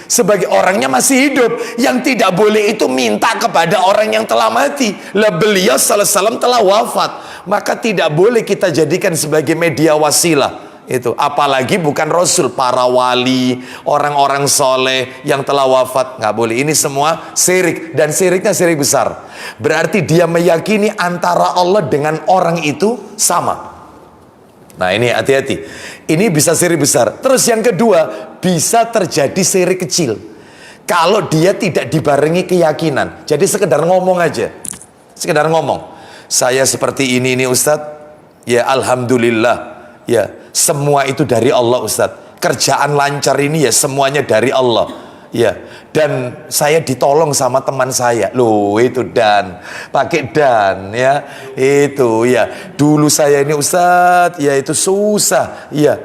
Sebagai orangnya masih hidup. Yang tidak boleh itu minta kepada orang yang telah mati. Lah beliau sallallahu alaihi wasallam telah wafat, maka tidak boleh kita jadikan sebagai media wasilah. Itu apalagi bukan Rasul, para wali, orang-orang soleh yang telah wafat, nggak boleh. Ini semua syirik, dan syiriknya syirik besar. Berarti dia meyakini antara Allah dengan orang itu sama. Nah ini hati-hati, ini bisa syirik besar. Terus yang kedua, bisa terjadi syirik kecil kalau dia tidak dibarengi keyakinan. Jadi sekedar ngomong aja, sekedar ngomong, saya seperti ini Ustadz, ya alhamdulillah, ya semua itu dari Allah Ustadz. Kerjaan lancar ini ya semuanya dari Allah, ya. Dan saya ditolong sama teman saya, loh itu dan pakai dan, ya itu ya. Dulu saya ini Ustadz, ya itu susah, ya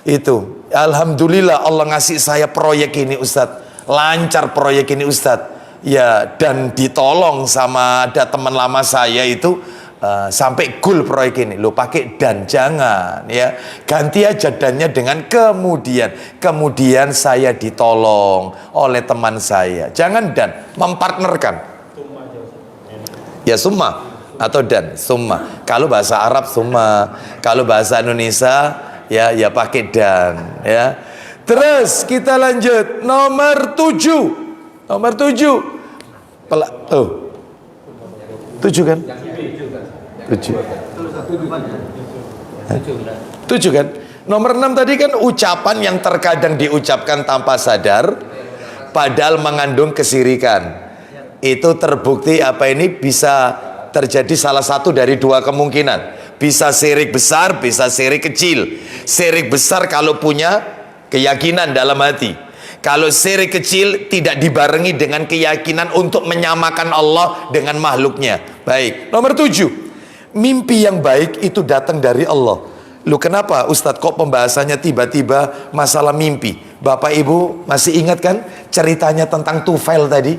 itu. Alhamdulillah Allah ngasih saya proyek ini Ustadz, lancar proyek ini Ustadz, ya. Dan ditolong sama ada teman lama saya itu. Sampai goal proyek ini, lo pakai dan, jangan, ya, ganti aja dannya dengan kemudian saya ditolong oleh teman saya, jangan dan, mempartnerkan, ya summa atau dan, summa. Kalau bahasa Arab summa, kalau bahasa Indonesia ya pakai dan, ya. Terus kita lanjut nomor 7 7 kan? 7 kan? Nomor 6 tadi kan ucapan yang terkadang diucapkan tanpa sadar padahal mengandung kesirikan. Itu terbukti apa ini bisa terjadi salah satu dari dua kemungkinan. Bisa syirik besar, bisa syirik kecil. Syirik besar kalau punya keyakinan dalam hati. Kalau syirik kecil tidak dibarengi dengan keyakinan untuk menyamakan Allah dengan makhluknya. Baik, nomor 7, mimpi yang baik itu datang dari Allah. Lu kenapa Ustadz kok pembahasannya tiba-tiba masalah mimpi? Bapak Ibu masih ingat kan ceritanya tentang Tufail tadi?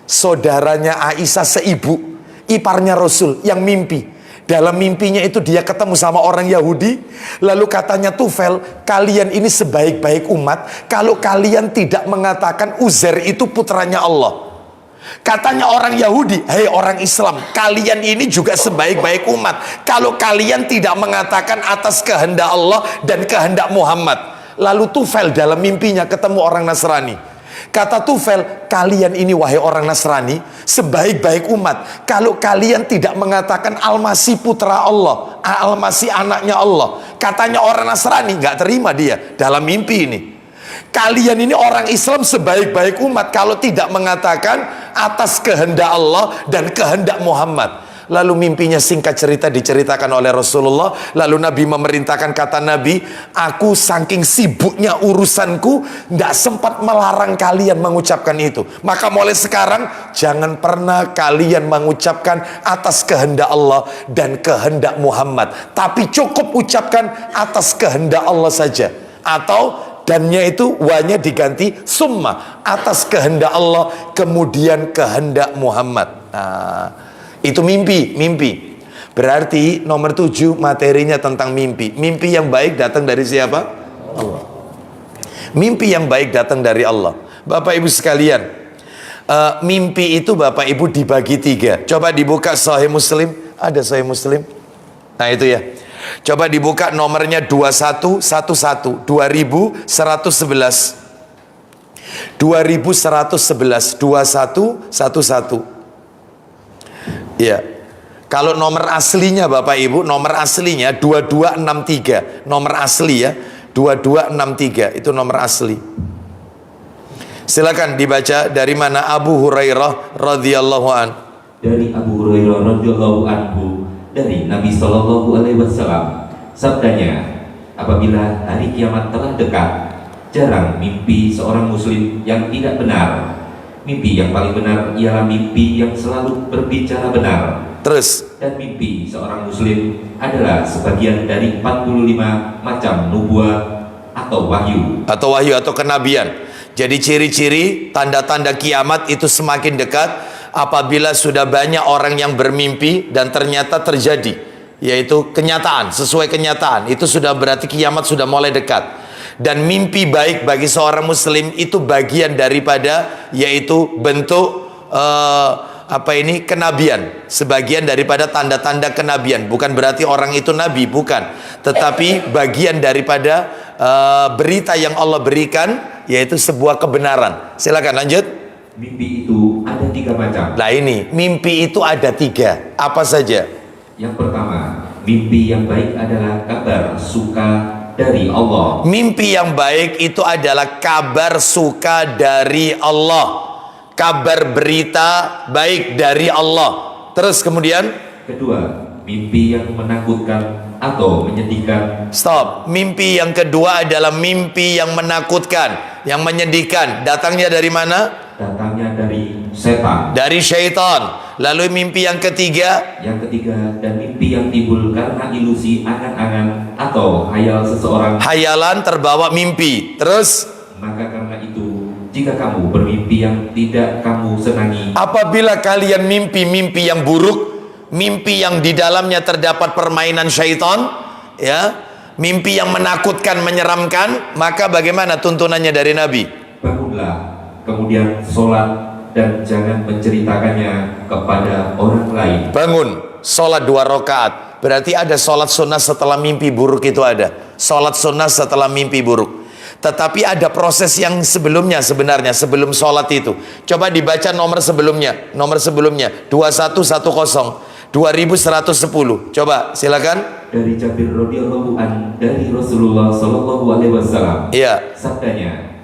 Saudaranya Aisyah seibu, iparnya Rasul yang mimpi. Dalam mimpinya itu dia ketemu sama orang Yahudi. Lalu katanya Tufail, kalian ini sebaik-baik umat kalau kalian tidak mengatakan Uzair itu putranya Allah. Katanya orang Yahudi, hei orang Islam, kalian ini juga sebaik-baik umat kalau kalian tidak mengatakan atas kehendak Allah dan kehendak Muhammad. Lalu Tufail dalam mimpinya ketemu orang Nasrani. Kata Tufail, kalian ini wahai orang Nasrani sebaik-baik umat kalau kalian tidak mengatakan Al-Masih putra Allah, Al-Masih anaknya Allah. Katanya orang Nasrani, nggak terima dia dalam mimpi ini. Kalian ini orang Islam sebaik-baik umat kalau tidak mengatakan atas kehendak Allah dan kehendak Muhammad. Lalu mimpinya singkat cerita diceritakan oleh Rasulullah. Lalu Nabi memerintahkan, kata Nabi, aku saking sibuknya urusanku tidak sempat melarang kalian mengucapkan itu. Maka mulai sekarang jangan pernah kalian mengucapkan atas kehendak Allah dan kehendak Muhammad, tapi cukup ucapkan atas kehendak Allah saja. Atau dannya itu wanya diganti summa, atas kehendak Allah kemudian kehendak Muhammad. Nah, itu mimpi. Berarti nomor 7 materinya tentang mimpi. Mimpi yang baik datang dari siapa? Allah. Mimpi yang baik datang dari Allah. Bapak Ibu sekalian, mimpi itu Bapak Ibu dibagi 3. Coba dibuka Sahih Muslim. Ada Sahih Muslim? Nah itu ya. Coba dibuka nomornya 2111 2111 2111 ya. Kalau nomor aslinya Bapak Ibu, nomor aslinya 2263. Nomor asli ya 2263, itu nomor asli. Silakan dibaca dari mana? Abu Hurairah radhiyallahu an. Dari Abu Hurairah radhiyallahu anhu, dari Nabi Shallallahu Alaihi Wasallam, sabdanya, apabila hari kiamat telah dekat, jarang mimpi seorang muslim yang tidak benar. Mimpi yang paling benar ialah mimpi yang selalu berbicara benar. Terus, dan mimpi seorang muslim adalah sebagian dari 45 macam nubuah atau wahyu atau kenabian. Jadi ciri-ciri tanda-tanda kiamat itu semakin dekat apabila sudah banyak orang yang bermimpi dan ternyata terjadi, yaitu kenyataan, sesuai kenyataan. Itu sudah berarti kiamat sudah mulai dekat. Dan mimpi baik bagi seorang muslim itu bagian daripada, yaitu bentuk kenabian, sebagian daripada tanda-tanda kenabian. Bukan berarti orang itu nabi, bukan, tetapi bagian daripada berita yang Allah berikan, yaitu sebuah kebenaran. Silakan lanjut. Mimpi itu ada 3 macam. Nah ini, mimpi itu ada 3. Apa saja? Yang pertama, mimpi yang baik adalah kabar suka dari Allah. Mimpi yang baik itu adalah kabar suka dari Allah, kabar berita baik dari Allah. Terus kemudian, kedua, mimpi yang menakutkan atau menyedihkan. Stop. Mimpi yang kedua adalah mimpi yang menakutkan, yang menyedihkan. Datangnya dari mana? Datangnya dari setan, dari syaitan. Lalu mimpi yang ketiga? Yang ketiga, dan mimpi yang timbul karena ilusi, angan-angan atau hayal seseorang. Hayalan terbawa mimpi. Terus? Maka karena itu, jika kamu bermimpi yang tidak kamu senangi, apabila kalian mimpi-mimpi yang buruk, mimpi yang di dalamnya terdapat permainan syaitan, ya, mimpi yang menakutkan, menyeramkan, maka bagaimana tuntunannya dari Nabi? Bangunlah, kemudian sholat, dan jangan menceritakannya kepada orang lain. Bangun, sholat 2 rakaat. Berarti ada sholat sunnah setelah mimpi buruk itu ada. Sholat sunnah setelah mimpi buruk. Tetapi ada proses yang sebelumnya sebenarnya, sebelum sholat itu. Coba dibaca nomor sebelumnya. Nomor sebelumnya 2110 2110. Coba silakan. Dari Jabir radhiyallahu an, dari Rasulullah sallallahu alaihi wasallam. Iya. Sabdanya,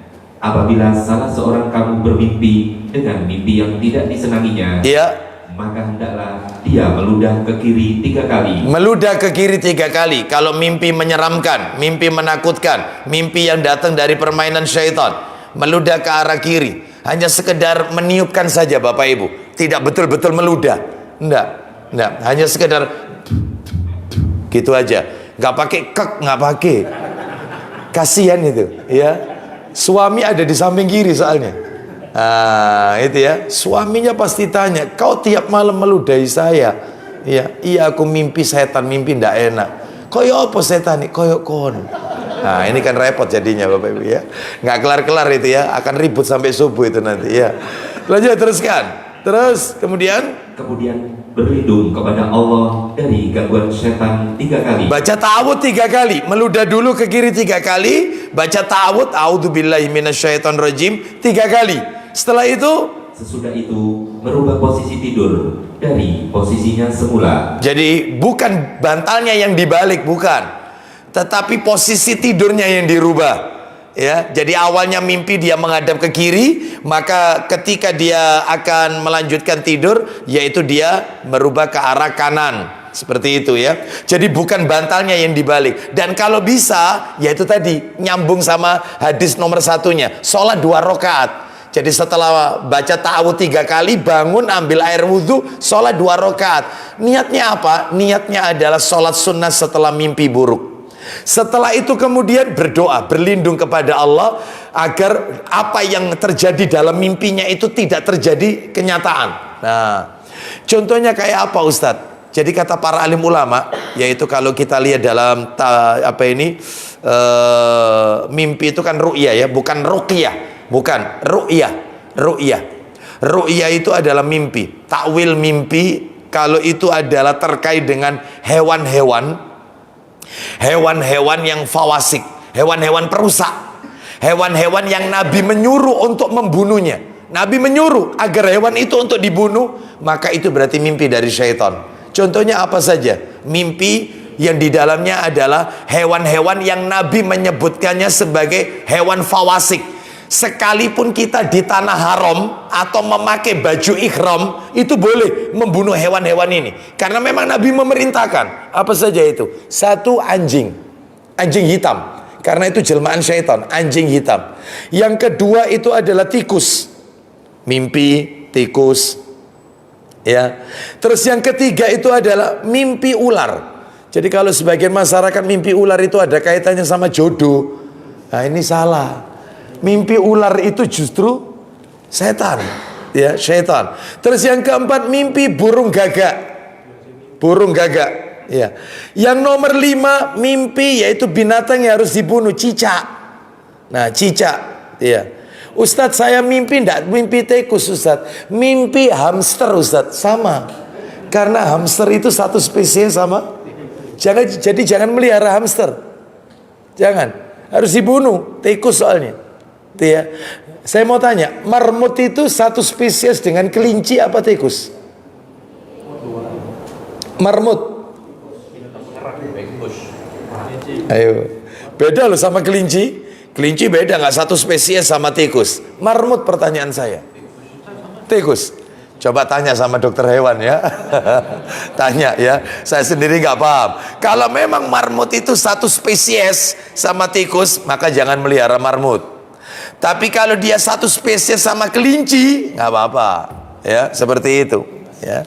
apabila salah seorang kamu bermimpi dengan mimpi yang tidak disenanginya, iya, maka hendaklah dia meludah ke kiri 3 kali. Meludah ke kiri 3 kali. Kalau mimpi menyeramkan, mimpi menakutkan, mimpi yang datang dari permainan syaitan, meludah ke arah kiri. Hanya sekedar meniupkan saja Bapak Ibu. Tidak betul-betul meludah. Enggak. Hanya sekedar gitu aja. Enggak pakai kek, enggak pakai. Kasihan itu, ya. Suami ada di samping kiri soalnya. Itu ya, suaminya pasti tanya, kau tiap malam meludahi saya. Iya aku mimpi setan, mimpi ndak enak. Koyo apa setan nih? Koyo kon. Nah ini kan repot jadinya Bapak Ibu ya. Nggak kelar-kelar itu ya, akan ribut sampai subuh itu nanti ya. Lanjut teruskan. Terus kemudian berlindung kepada Allah dari gangguan setan 3 kali. Baca ta'awud 3 kali. Meludah dulu ke kiri 3 kali. Baca ta'awud, a'udzubillahi minasyaitonirrajim 3 kali. Setelah itu, sesudah itu merubah posisi tidur dari posisinya semula. Jadi bukan bantalnya yang dibalik, bukan, tetapi posisi tidurnya yang dirubah. Ya, jadi awalnya mimpi dia menghadap ke kiri, maka ketika dia akan melanjutkan tidur, yaitu dia merubah ke arah kanan, seperti itu ya. Jadi bukan bantalnya yang dibalik. Dan kalau bisa, yaitu tadi nyambung sama hadis nomor 1-nya, sholat 2 rakaat. Jadi setelah baca ta'awudz 3 kali, bangun, ambil air wudhu, sholat 2 rakaat. Niatnya apa? Niatnya adalah sholat sunnah setelah mimpi buruk. Setelah itu kemudian berdoa, berlindung kepada Allah agar apa yang terjadi dalam mimpinya itu tidak terjadi kenyataan. Nah, contohnya kayak apa Ustadz? Jadi kata para alim ulama, yaitu kalau kita lihat dalam mimpi itu kan ru'yah ya, bukan ruqyah. Bukan, ru'yah itu adalah mimpi. Takwil mimpi kalau itu adalah terkait dengan hewan-hewan yang fawasik, hewan-hewan perusak, hewan-hewan yang Nabi menyuruh untuk membunuhnya. Nabi menyuruh agar hewan itu untuk dibunuh, maka itu berarti mimpi dari syaitan. Contohnya apa saja? Mimpi yang di dalamnya adalah hewan-hewan yang Nabi menyebutkannya sebagai hewan fawasik. Sekalipun kita di tanah haram atau memakai baju ihram, itu boleh membunuh hewan-hewan ini, karena memang Nabi memerintahkan. Apa saja itu? 1, anjing hitam, karena itu jelmaan syaitan, anjing hitam. Yang kedua itu adalah tikus, mimpi tikus ya. Terus yang ketiga itu adalah mimpi ular. Jadi kalau sebagian masyarakat mimpi ular itu ada kaitannya sama jodoh, nah ini salah. Mimpi ular itu justru setan, ya, syaitan. Terus yang keempat, mimpi burung gagak. Burung gagak, ya. Yang nomor 5, mimpi yaitu binatang yang harus dibunuh, cicak. Nah, cicak, ya. Ustadz, saya mimpi enggak mimpi tikus, Ustadz. Mimpi hamster, Ustadz. Sama. Karena hamster itu satu spesies sama. Jadi jangan melihara hamster. Jangan. Harus dibunuh, tikus soalnya. Ya. Saya mau tanya, marmut itu satu spesies dengan kelinci apa tikus? Marmut. Ayo. Beda loh sama kelinci. Kelinci beda, nggak satu spesies sama tikus. Marmut, pertanyaan saya. Tikus. Coba tanya sama dokter hewan ya. Tanya ya. Saya sendiri nggak paham. Kalau memang marmut itu satu spesies sama tikus, maka jangan melihara marmut. Tapi kalau dia satu spesies sama kelinci, nggak apa-apa. Ya, seperti itu. Ya,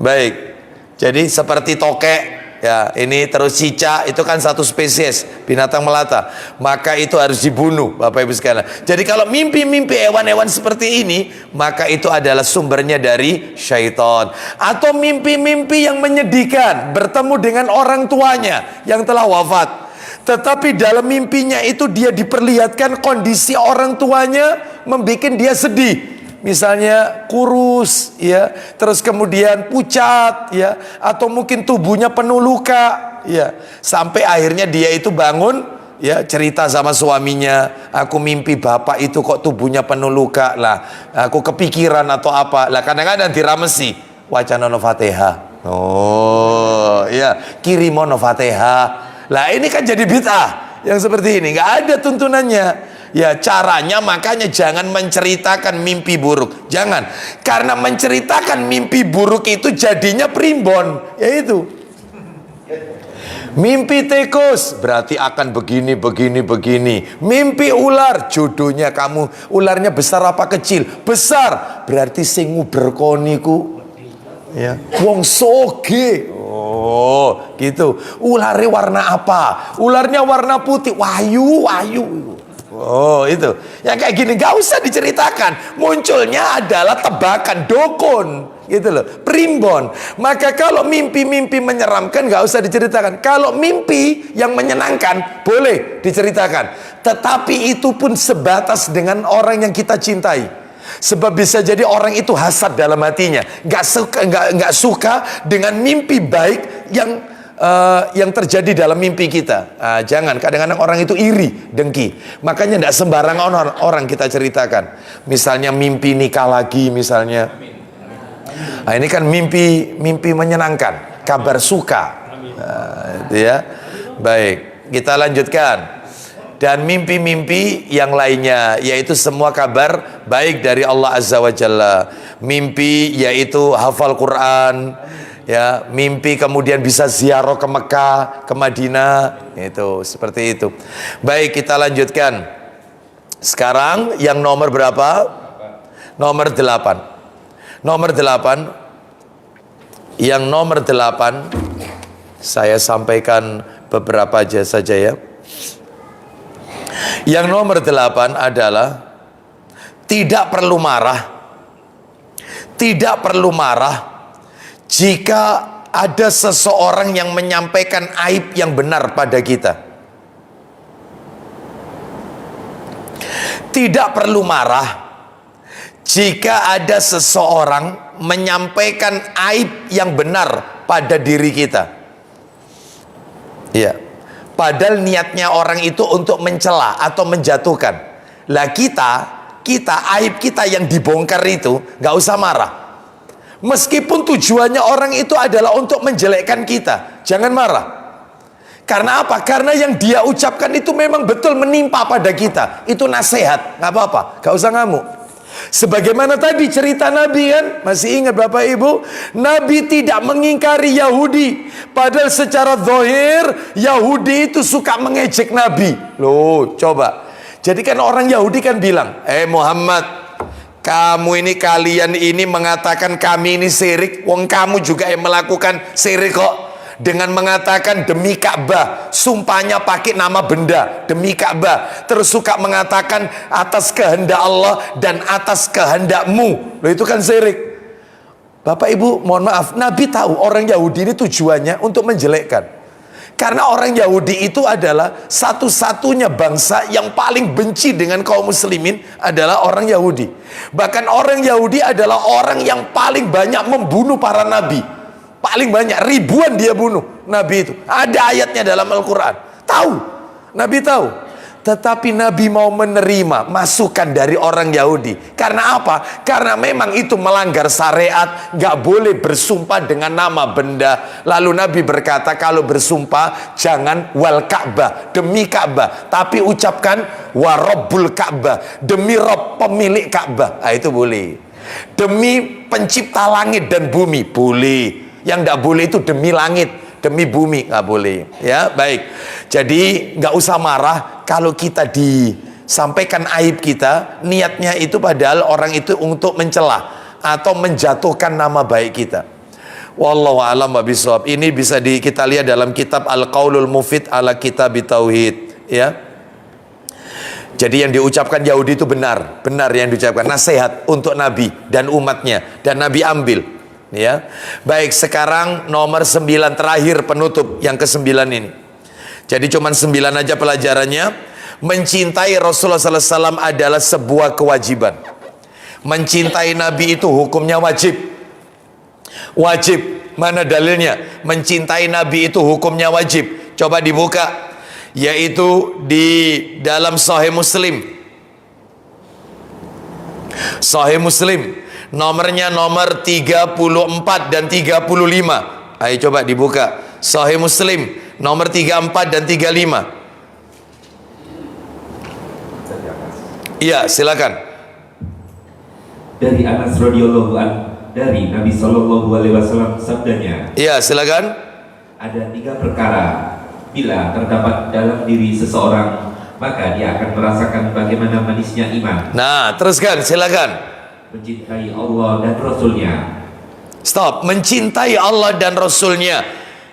baik. Jadi seperti tokek. Ya, ini terus cicak, itu kan satu spesies binatang melata, maka itu harus dibunuh, Bapak Ibu sekalian. Jadi kalau mimpi-mimpi hewan-hewan seperti ini, maka itu adalah sumbernya dari syaitan. Atau mimpi-mimpi yang menyedihkan, bertemu dengan orang tuanya yang telah wafat, tetapi dalam mimpinya itu dia diperlihatkan kondisi orang tuanya membuat dia sedih. Misalnya kurus, ya, terus kemudian pucat, ya, atau mungkin tubuhnya penuh luka, ya, sampai akhirnya dia itu bangun, ya, cerita sama suaminya, aku mimpi bapak itu kok tubuhnya penuh luka, lah, aku kepikiran atau apa, lah, kadang-kadang diramesi, wacana no fatihah, oh, ya, kirimono fatihah, lah, ini kan jadi bid'ah, yang seperti ini, nggak ada tuntunannya. Ya, caranya makanya jangan menceritakan mimpi buruk. Jangan. Karena menceritakan mimpi buruk itu jadinya primbon. Yaitu mimpi tikus berarti akan begini, begini, begini. Mimpi ular, jodohnya kamu ularnya besar apa kecil? Besar. Berarti sing nguberkoni ku, ya, wong soge. Oh, gitu. Ularnya warna apa? Ularnya warna putih. Wahyu, wahyu. Oh, itu. Yang kayak gini gak usah diceritakan. Munculnya adalah tebakan, dokon, gitu loh, primbon. Maka kalau mimpi-mimpi menyeramkan gak usah diceritakan. Kalau mimpi yang menyenangkan boleh diceritakan. Tetapi itu pun sebatas dengan orang yang kita cintai. Sebab bisa jadi orang itu hasad dalam hatinya, gak suka dengan mimpi baik yang terjadi dalam mimpi kita. Jangan, kadang-kadang orang itu iri, dengki. Makanya tidak sembarangan orang kita ceritakan. Misalnya mimpi nikah lagi, misalnya. Ini kan mimpi menyenangkan, kabar suka. Itu ya. Baik, kita lanjutkan. Dan mimpi-mimpi yang lainnya, yaitu semua kabar baik dari Allah Azza wa Jalla. Mimpi yaitu hafal Quran, ya, mimpi kemudian bisa ziarah ke Mekah, ke Madinah, itu seperti itu. Baik, kita lanjutkan. Sekarang yang nomor berapa? Nomor 8. Nomor 8. Yang nomor 8 saya sampaikan beberapa aja saja ya. Yang nomor 8 adalah tidak perlu marah. Tidak perlu marah jika ada seseorang yang menyampaikan aib yang benar pada kita. Tidak perlu marah jika ada seseorang menyampaikan aib yang benar pada diri kita. Ya, padahal niatnya orang itu untuk mencela atau menjatuhkan. Lah kita aib kita yang dibongkar itu nggak usah marah. Meskipun tujuannya orang itu adalah untuk menjelekkan kita, jangan marah. Karena apa? Karena yang dia ucapkan itu memang betul menimpa pada kita. Itu nasihat, nggak apa-apa, nggak usah ngamuk. Sebagaimana tadi cerita Nabi kan, masih ingat Bapak Ibu? Nabi tidak mengingkari Yahudi, padahal secara zahir Yahudi itu suka mengejek Nabi. Loh, coba. Jadi kan orang Yahudi kan bilang, Muhammad, kalian ini mengatakan kami ini syirik, wong kamu juga yang melakukan syirik kok. dengan mengatakan demi Ka'bah, sumpahnya pakai nama benda, demi Ka'bah, terus suka mengatakan atas kehendak Allah dan atas kehendakmu. Loh, itu kan syirik. Bapak Ibu, mohon maaf, Nabi tahu orang Yahudi ini tujuannya untuk menjelekkan. Karena orang Yahudi itu adalah satu-satunya bangsa yang paling benci dengan kaum muslimin adalah orang Yahudi. Bahkan orang Yahudi adalah orang yang paling banyak membunuh para nabi. Paling banyak, ribuan dia bunuh nabi itu. Ada ayatnya dalam Al-Quran. Tahu, Nabi tahu. Tetapi Nabi mau menerima masukan dari orang Yahudi. Karena apa? Karena memang itu melanggar syariat. Gak boleh bersumpah dengan nama benda. Lalu Nabi berkata, kalau bersumpah jangan wal Ka'bah, demi Ka'bah. Tapi ucapkan wa Rabbul Ka'bah, demi Rabb pemilik Ka'bah. Nah, itu boleh. Demi pencipta langit dan bumi, boleh. Yang gak boleh itu demi langit, demi bumi, nggak boleh. Ya, baik. Jadi nggak usah marah kalau kita disampaikan aib kita, niatnya itu padahal orang itu untuk mencela atau menjatuhkan nama baik kita. Wallahu a'lam bishawab. Ini bisa kita lihat dalam kitab Al-Qaulul Mufid ala Kitab Tauhid, ya. Jadi yang diucapkan Yahudi itu benar yang diucapkan, nasihat untuk Nabi dan umatnya, dan Nabi ambil. Ya, baik, sekarang nomor 9 terakhir penutup yang ke-9 ini. Jadi cuman 9 aja pelajarannya. Mencintai Rasulullah SAW adalah sebuah kewajiban. Mencintai Nabi itu hukumnya wajib. Wajib. Mana dalilnya? Mencintai Nabi itu hukumnya wajib. Coba dibuka, yaitu di dalam Sahih Muslim. Sahih Muslim. Nomornya nomor 34 dan 35. Ayo coba dibuka. Sahih Muslim nomor 34 dan 35. Iya, silakan. Dari Anas radhiyallahu an, dari Nabi sallallahu alaihi wasallam sabdanya. Iya, silakan. Ada 3 perkara bila terdapat dalam diri seseorang, maka dia akan merasakan bagaimana manisnya iman. Nah, teruskan, silakan. Mencintai Allah dan Rasulnya. Stop. Mencintai Allah dan Rasulnya,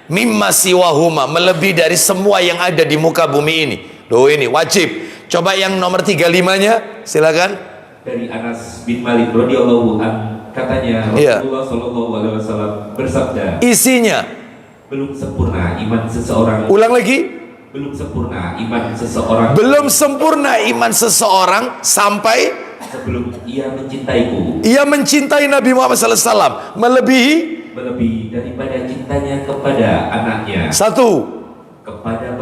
mimma siwahuma, melebihi dari semua yang ada di muka bumi ini. Loh, ini wajib. Coba yang nomor 35-nya, silakan. Dari Anas bin Malik radhiyallahu an, katanya Rasulullah sallallahu alaihi wasallam bersabda, isinya, belum sempurna iman seseorang. Ulang lagi. Belum sempurna iman seseorang. Belum sempurna iman seseorang sampai sebelum ia mencintaiku. Ia mencintai Nabi Muhammad SAW melebihi daripada cintanya kepada anaknya. 1. Kepada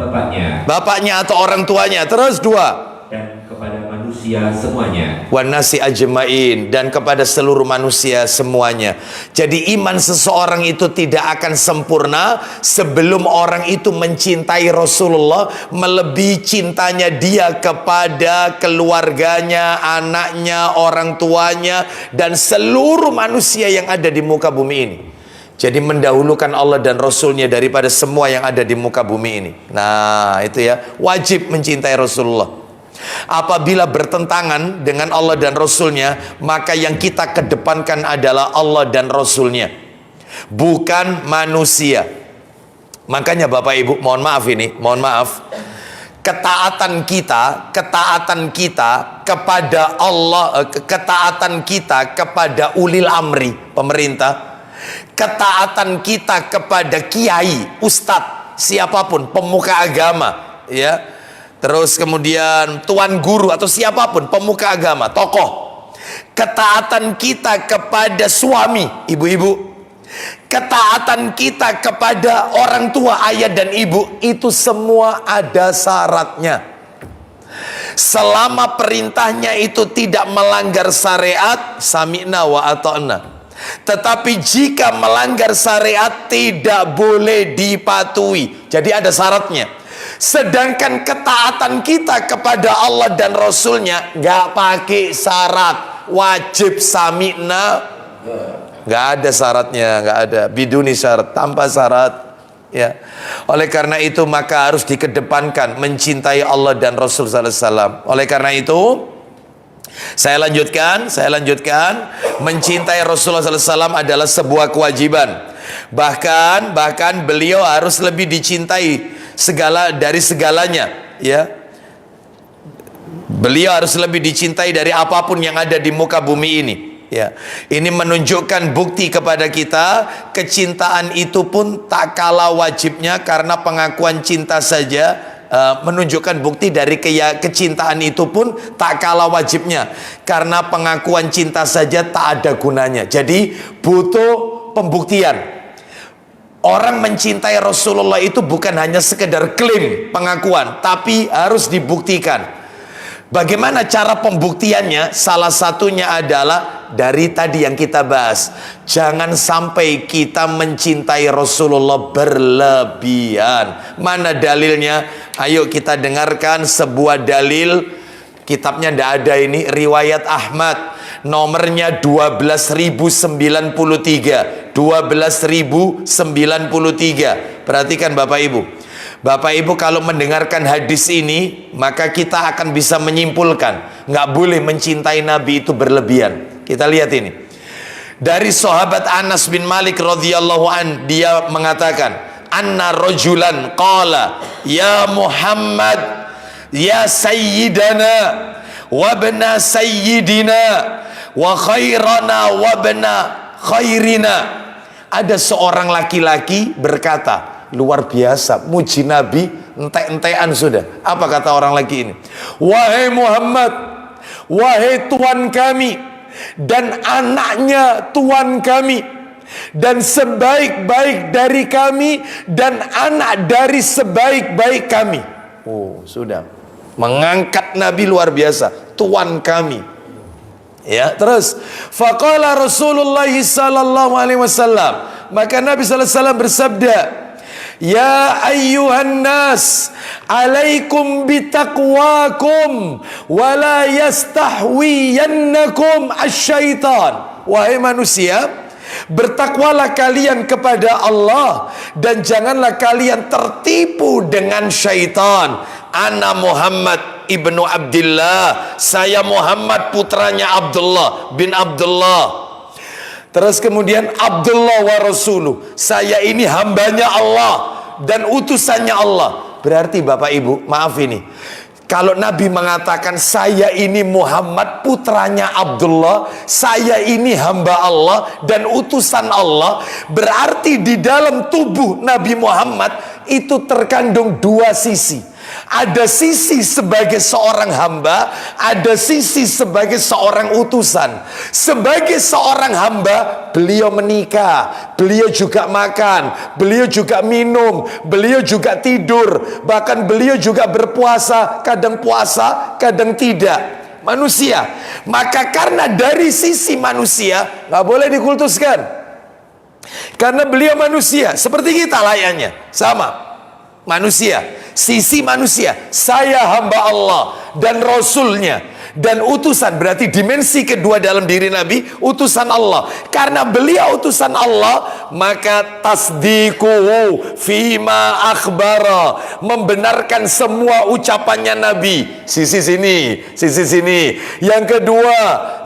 bapaknya atau orang tuanya. Terus 2. Dan kepada manusia semuanya. Wan nasi ajmain, dan kepada seluruh manusia semuanya. Jadi iman seseorang itu tidak akan sempurna sebelum orang itu mencintai Rasulullah melebihi cintanya dia kepada keluarganya, anaknya, orang tuanya, dan seluruh manusia yang ada di muka bumi ini. Jadi mendahulukan Allah dan Rasulnya daripada semua yang ada di muka bumi ini. Nah, itu ya, wajib mencintai Rasulullah. Apabila bertentangan dengan Allah dan Rasulnya, maka yang kita kedepankan adalah Allah dan Rasulnya, bukan manusia. Makanya Bapak Ibu, mohon maaf, ketaatan kita kepada Allah, ketaatan kita kepada ulil amri, pemerintah, ketaatan kita kepada kiai, ustadz, siapapun, pemuka agama, ya, terus kemudian tuan guru atau siapapun, pemuka agama, tokoh, ketaatan kita kepada suami, ibu-ibu, ketaatan kita kepada orang tua, ayah dan ibu, itu semua ada syaratnya. Selama perintahnya itu tidak melanggar syariat, sami'na wa ata'na. Tetapi jika melanggar syariat, tidak boleh dipatuhi. Jadi ada syaratnya. Sedangkan ketaatan kita kepada Allah dan Rasulnya nggak pakai syarat, wajib sami'na, nggak ada syaratnya, nggak ada, biduni syarat, tanpa syarat, ya. Oleh karena itu maka harus dikedepankan mencintai Allah dan Rasul sallallahu alaihi wasallam. Oleh karena itu saya lanjutkan, mencintai Rasulullah sallallahu alaihi wasallam adalah sebuah kewajiban. Bahkan beliau harus lebih dicintai dari segalanya, ya. Beliau harus lebih dicintai dari apapun yang ada di muka bumi ini, ya. Ini menunjukkan bukti kepada kita, kecintaan itu pun tak kalah wajibnya, karena pengakuan cinta saja menunjukkan bukti dari kecintaan itu pun tak kalah wajibnya, karena pengakuan cinta saja tak ada gunanya. Jadi butuh pembuktian. Orang mencintai Rasulullah itu bukan hanya sekedar klaim pengakuan, tapi harus dibuktikan. Bagaimana cara pembuktiannya? Salah satunya adalah dari tadi yang kita bahas. Jangan sampai kita mencintai Rasulullah berlebihan. Mana dalilnya? Ayo kita dengarkan sebuah dalil. Kitabnya tidak ada ini, riwayat Ahmad, nomornya 12.093. 12.093. Perhatikan Bapak Ibu. Bapak Ibu kalau mendengarkan hadis ini, maka kita akan bisa menyimpulkan, nggak boleh mencintai Nabi itu berlebihan. Kita lihat ini. Dari sahabat Anas bin Malik radhiyallahu an, dia mengatakan, anna rajulan qala, ya Muhammad, ya sayyidana, wa bna sayyidina, wa khairana, wa bna khairina. Ada seorang laki-laki berkata, luar biasa, muji Nabi, entek-entekan sudah. Apa kata orang lagi ini? Wahai Muhammad, wahai Tuhan kami, dan anaknya Tuhan kami, dan sebaik-baik dari kami, dan anak dari sebaik-baik kami. Oh, sudah. Mengangkat Nabi luar biasa, Tuhan kami. Ya, terus faqala Rasulullah sallallahu alaihi wasallam, maka Nabi sallallahu alaihi wasallam bersabda, ya ayyuhan nas, alaikum bitaqwakum wa la yastahwiyannakum asyaitan. Wahai manusia, bertakwalah kalian kepada Allah dan janganlah kalian tertipu dengan syaitan. Ana Muhammad ibnu Abdullah, saya Muhammad putranya Abdullah bin Abdullah. Terus kemudian Abdullah wa rasuluh, saya ini hambanya Allah dan utusannya Allah. Berarti Bapak Ibu, maaf ini, kalau Nabi mengatakan saya ini Muhammad putranya Abdullah, saya ini hamba Allah dan utusan Allah, berarti di dalam tubuh Nabi Muhammad itu terkandung dua sisi. Ada sisi sebagai seorang hamba, ada sisi sebagai seorang utusan. Sebagai seorang hamba, beliau menikah, beliau juga makan, beliau juga minum, beliau juga tidur, bahkan beliau juga berpuasa, kadang tidak. Manusia. Maka karena dari sisi manusia nggak boleh dikultuskan, karena beliau manusia seperti kita layaknya, sama manusia. Sisi manusia, saya hamba Allah dan Rasulnya dan utusan, berarti dimensi kedua dalam diri Nabi, utusan Allah. Karena beliau utusan Allah, maka tasdiquhu fima akhbara, membenarkan semua ucapannya Nabi. Sisi sini, sisi sini. Yang kedua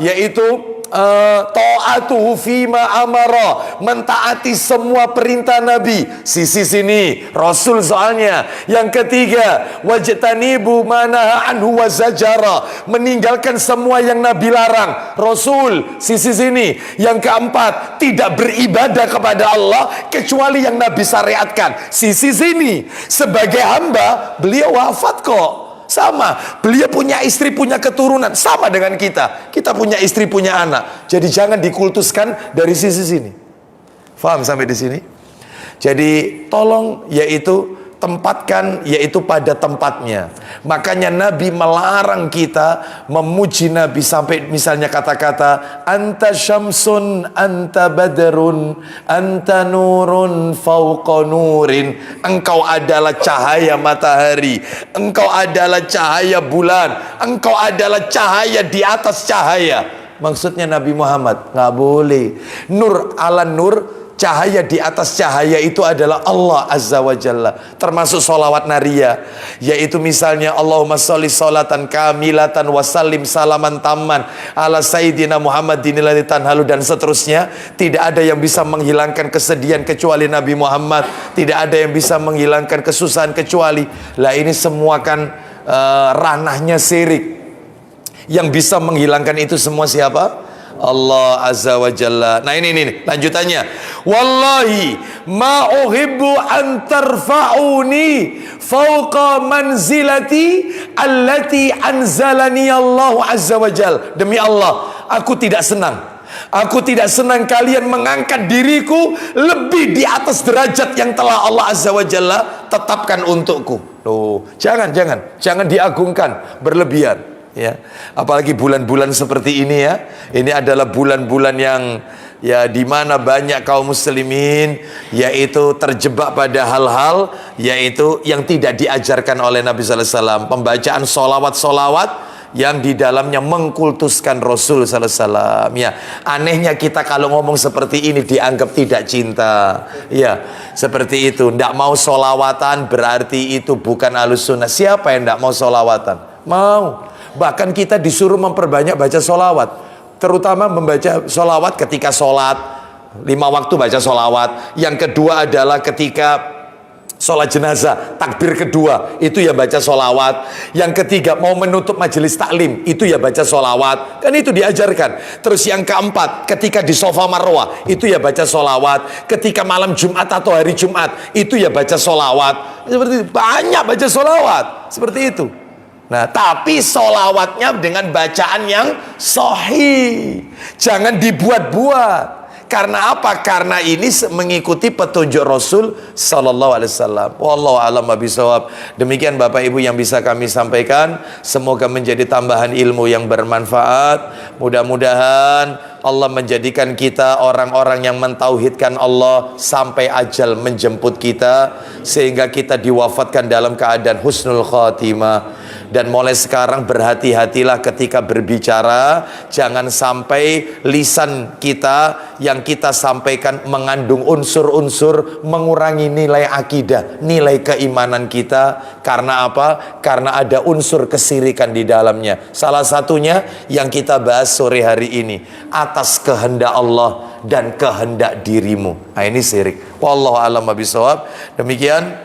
yaitu ta'atuhu fima amara, mentaati semua perintah Nabi. Sisi sini, Rasul soalnya. Yang ketiga, wajtanibu manaha anhu wa zajara, meninggalkan semua yang Nabi larang. Rasul, sisi sini. Yang keempat, tidak beribadah kepada Allah kecuali yang Nabi syariatkan. Sisi sini. Sebagai hamba, beliau wafat kok. Sama, beliau punya istri, punya keturunan, sama dengan kita. Kita punya istri, punya anak. Jadi jangan dikultuskan dari sisi sini. Faham sampai di sini? Jadi tolong yaitu tempatkan yaitu pada tempatnya. Makanya Nabi melarang kita memuji Nabi sampai misalnya kata-kata anta syamsun, anta badrun, anta nurun fauqa nurin. Engkau adalah cahaya matahari, engkau adalah cahaya bulan, engkau adalah cahaya di atas cahaya. Maksudnya Nabi Muhammad nggak boleh nur ala nur, cahaya di atas cahaya itu adalah Allah Azza wa Jalla. Termasuk sholawat naria, yaitu misalnya Allahumma sholli sholatan kamilatan wa sallim salaman tamman ala sayyidina Muhammadin alladzi tanhalu, dan seterusnya. Tidak ada yang bisa menghilangkan kesedihan kecuali Nabi Muhammad. Tidak ada yang bisa menghilangkan kesusahan kecuali. Lah ini semua kan ranahnya syirik. Yang bisa menghilangkan itu semua siapa? Allah Azza wa Jalla. Nah ini lanjutannya. Wallahi ma uhibbu an tarfa'uni fauqa manzilati allati anzalani Allah Azza wa Jalla. Demi Allah, aku tidak senang. Aku tidak senang kalian mengangkat diriku lebih di atas derajat yang telah Allah Azza wa Jalla tetapkan untukku. Loh, jangan diagungkan berlebihan. Ya, apalagi bulan-bulan seperti ini ya. Ini adalah bulan-bulan yang ya di mana banyak kaum muslimin yaitu terjebak pada hal-hal yaitu yang tidak diajarkan oleh Nabi sallallahu alaihi wasallam. Pembacaan solawat-solawat yang di dalamnya mengkultuskan Rasul sallallahu alaihi wasallam. Ya, anehnya kita kalau ngomong seperti ini dianggap tidak cinta. Ya, seperti itu. Tidak mau solawatan berarti itu bukan ahlus sunnah. Siapa yang tidak mau solawatan? Mau. Bahkan kita disuruh memperbanyak baca solawat, terutama membaca solawat ketika sholat 5 waktu baca solawat. Yang kedua adalah ketika sholat jenazah, takbir kedua itu ya baca solawat. Yang ketiga mau menutup majelis taklim itu ya baca solawat, kan itu diajarkan. Terus yang keempat ketika di sofa marwah itu ya baca solawat. Ketika malam Jumat atau hari Jumat itu ya baca solawat. Seperti itu. Banyak baca solawat seperti itu. Nah, tapi solawatnya dengan bacaan yang sahih. Jangan dibuat-buat. Karena apa? Karena ini mengikuti petunjuk Rasul sallallahu alaihi wasallam. Wallahu a'lam bishawab. Demikian Bapak Ibu yang bisa kami sampaikan. Semoga menjadi tambahan ilmu yang bermanfaat. Mudah-mudahan Allah menjadikan kita orang-orang yang mentauhidkan Allah sampai ajal menjemput kita, sehingga kita diwafatkan dalam keadaan husnul khatimah. Dan mulai sekarang berhati-hatilah ketika berbicara. Jangan sampai lisan kita yang kita sampaikan mengandung unsur-unsur mengurangi nilai akidah, nilai keimanan kita. Karena apa? Karena ada unsur kesirikan di dalamnya. Salah satunya yang kita bahas sore hari ini, atas kehendak Allah dan kehendak dirimu. Nah ini syirik. Wallahu a'lam bishawab. Demikian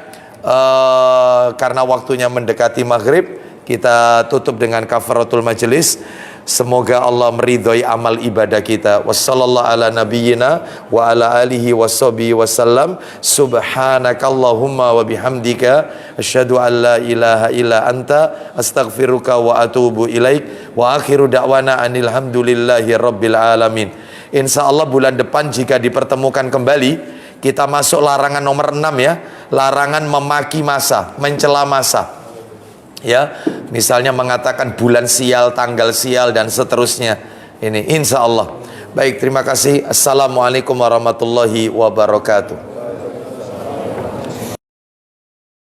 karena waktunya mendekati maghrib, kita tutup dengan kafaratul majelis. Semoga Allah meridhai amal ibadah kita. Wassallallahu ala nabiyyina wa ala alihi washabihi wasallam. Subhanakallahumma wa bihamdika asyhadu an la ilaha illa anta astaghfiruka wa atubu ilaik. Wa akhiru da'wana anil hamdulillahi rabbil alamin. Insyaallah bulan depan jika dipertemukan kembali, kita masuk larangan nomor 6 ya. Larangan memaki masa, mencela masa. Ya, misalnya mengatakan bulan sial, tanggal sial dan seterusnya. Ini insya Allah. Baik, terima kasih. Assalamualaikum warahmatullahi wabarakatuh.